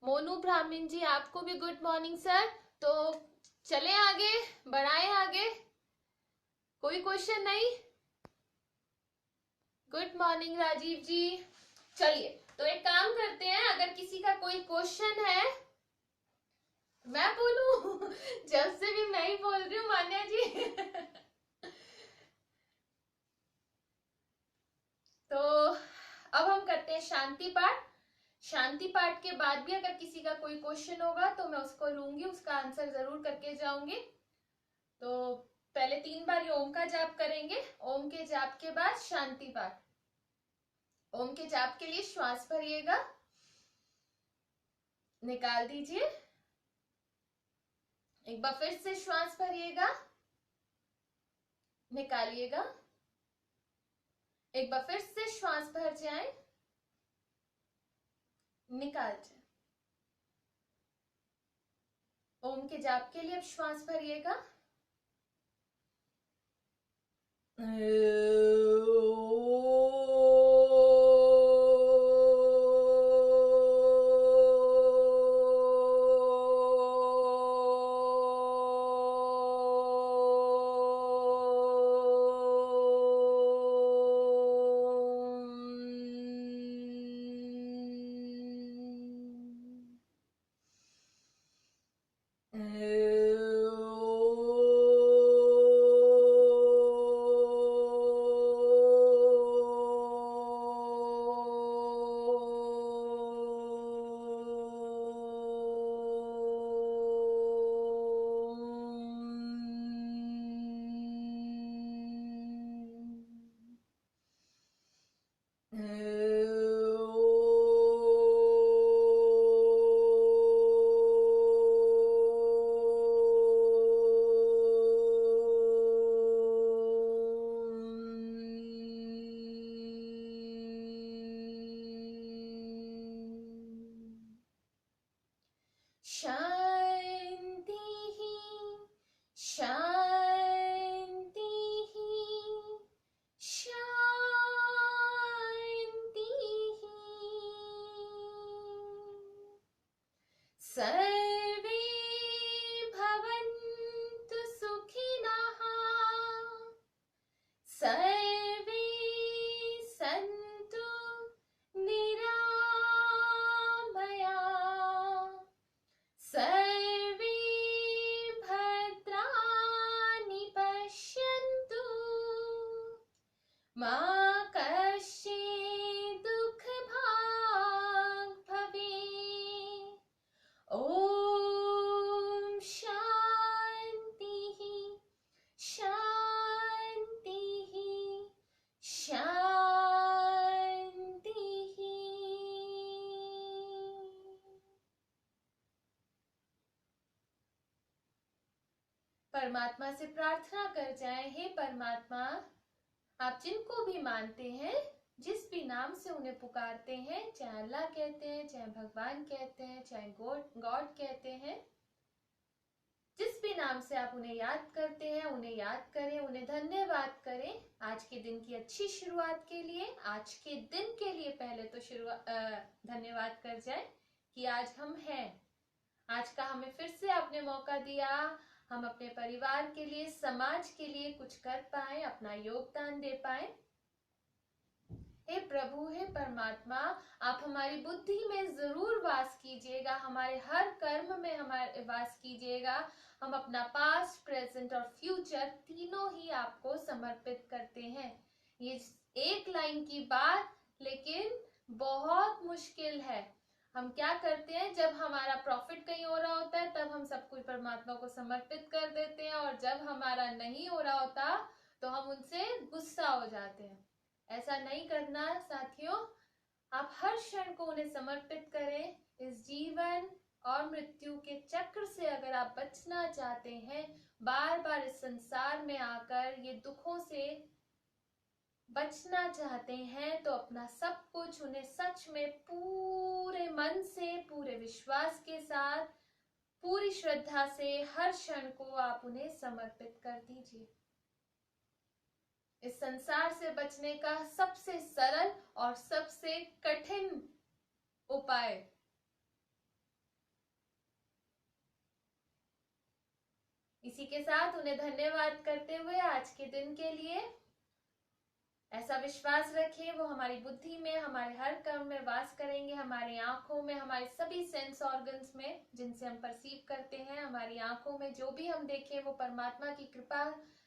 मोनू ब्राह्मण जी आपको भी गुड मॉर्निंग सर। तो चले आगे, बढ़ाएं आगे, कोई क्वेश्चन नहीं? गुड मॉर्निंग राजीव जी। चलिए तो एक काम करते हैं, अगर किसी का कोई क्वेश्चन है, मैं बोलूं? जब से भी मैं ही बोल रही हूँ मान्या जी। तो अब हम करते हैं शांति पाठ। शांति पाठ के बाद भी अगर किसी का कोई क्वेश्चन होगा तो मैं उसको लूंगी, उसका आंसर जरूर करके जाऊंगी। तो पहले 3 बार ओम का जाप करेंगे, ओम के जाप के बाद शांति पाठ। ओम के जाप के लिए श्वास भरिएगा, निकाल दीजिए, एक बार फिर से श्वास भरिएगा, निकालिएगा, एक बार फिर से श्वास भर जाए, निकाल जाए। ओम के जाप के लिए अब श्वास भरिएगा, शांति शांति शांति। सर्वे भवन्तु सुखिनः, सर्वे सन्तु निरामया, सर्वे भद्राणि पश्यन्तु, मा कश्चित् दुःखभाग् भवेत्। ॐ शान्तिः शान्तिः शान्तिः। परमात्मा से प्रार्थना कर जाएं, हे परमात्मा, आप जिनको भी मानते हैं, जिस भी नाम से उन्हें पुकारते हैं, चाहे अल्लाह कहते हैं, चाहे भगवान कहते हैं, चाहे गॉड कहते हैं, जिस भी नाम से आप उन्हें याद करते हैं, उन्हें याद करें, उन्हें धन्यवाद करें आज के दिन की अच्छी शुरुआत के लिए। आज के दिन के लिए पहले तो धन्यवाद कर जाए कि आज हम हैं, आज का हमें फिर से आपने मौका दिया, हम अपने परिवार के लिए, समाज के लिए कुछ कर पाए, अपना योगदान दे पाए। हे प्रभु, हे परमात्मा, आप हमारी बुद्धि में जरूर वास कीजिएगा, हमारे हर कर्म में हमारे वास कीजिएगा। हम अपना पास्ट, प्रेजेंट और फ्यूचर तीनों ही आपको समर्पित करते हैं। ये एक लाइन की बात, लेकिन बहुत मुश्किल है। हम क्या करते हैं, जब हमारा प्रॉफिट कहीं हो रहा होता है तब हम सब कुछ परमात्मा को समर्पित कर देते हैं, और जब हमारा नहीं हो रहा होता तो हम उनसे गुस्सा हो जाते हैं। ऐसा नहीं करना साथियों, आप हर क्षण को उन्हें समर्पित करें। इस जीवन और मृत्यु के चक्र से अगर आप बचना चाहते हैं, बार बार इस संसार में आकर ये दुखों से बचना चाहते हैं, तो अपना सब कुछ उन्हें सच में पूरे मन से, पूरे विश्वास के साथ, पूरी श्रद्धा से हर क्षण को आप उन्हें समर्पित कर दीजिए। इस संसार से बचने का सबसे सरल और सबसे कठिन उपाय इसी के साथ उन्हें धन्यवाद करते हुए आज के दिन के लिए ऐसा विश्वास रखें, वो हमारी बुद्धि में, हमारे हर कर्म में वास करेंगे, हमारी आंखों में, हमारे सभी सेंस ऑर्गन्स में जिनसे हम परसीव करते हैं, हमारी आंखों में जो भी हम देखें वो परमात्मा की कृपा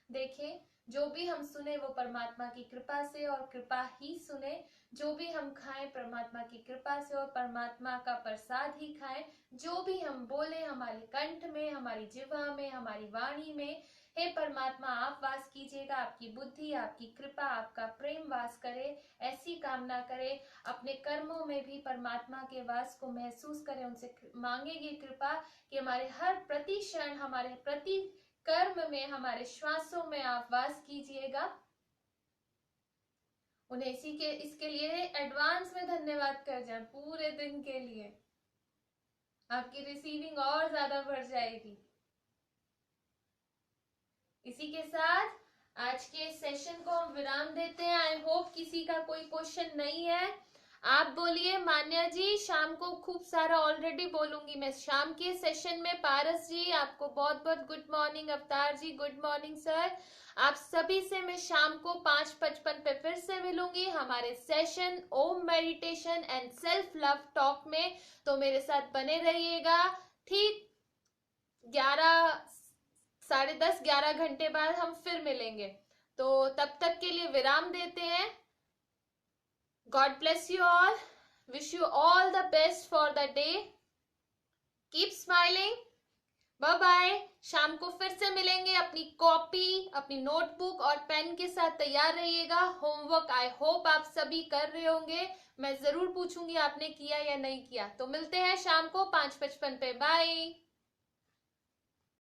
देखें, जो भी हम सुने वो परमात्मा की कृपा से और कृपा ही सुने, जो भी हम खाएं परमात्मा की कृपा से और परमात्मा का प्रसाद ही खाएं, जो भी हम बोले हमारे कंठ में, हमारी जिह्वा में, हमारी वाणी में, हे परमात्मा आप वास कीजिएगा, आपकी बुद्धि, आपकी कृपा, आपका प्रेम वास करे, ऐसी कामना करें। अपने कर्मों में भी परमात्मा के वास को महसूस करें, उनसे मांगेंगे कृपा कि हमारे हर प्रति क्षण, हमारे प्रति कर्म में, हमारे श्वासों में आप वास कीजिएगा। उन्हें इसके लिए एडवांस में धन्यवाद कर जाए पूरे दिन के लिए। आपकी रिसीविंग और ज्यादा बढ़ जाएगी। इसी के साथ आज के सेशन को हम विराम देते हैं। आई होप किसी का कोई क्वेश्चन नहीं है। आप बोलिए मान्या जी, शाम को खूब सारा ऑलरेडी बोलूंगी मैं शाम के सेशन में। पारस जी आपको बहुत बहुत गुड मॉर्निंग। अवतार जी गुड मॉर्निंग सर। आप सभी से मैं शाम को 5:55 पे फिर से मिलूंगी हमारे session Om meditation and self love talk में। तो मेरे साथ बने रहिएगा। ठीक 11 घंटे बाद हम फिर मिलेंगे। तो तब तक के लिए विराम देते हैं। God bless you all, wish you all the best for the day, keep smiling, bye bye. शाम को फिर से मिलेंगे। अपनी कॉपी, अपनी नोटबुक और पेन के साथ तैयार रहिएगा। होमवर्क आई होप आप सभी कर रहे होंगे। मैं जरूर पूछूंगी आपने किया या नहीं किया। तो मिलते हैं शाम को 5:55 पे। बाय।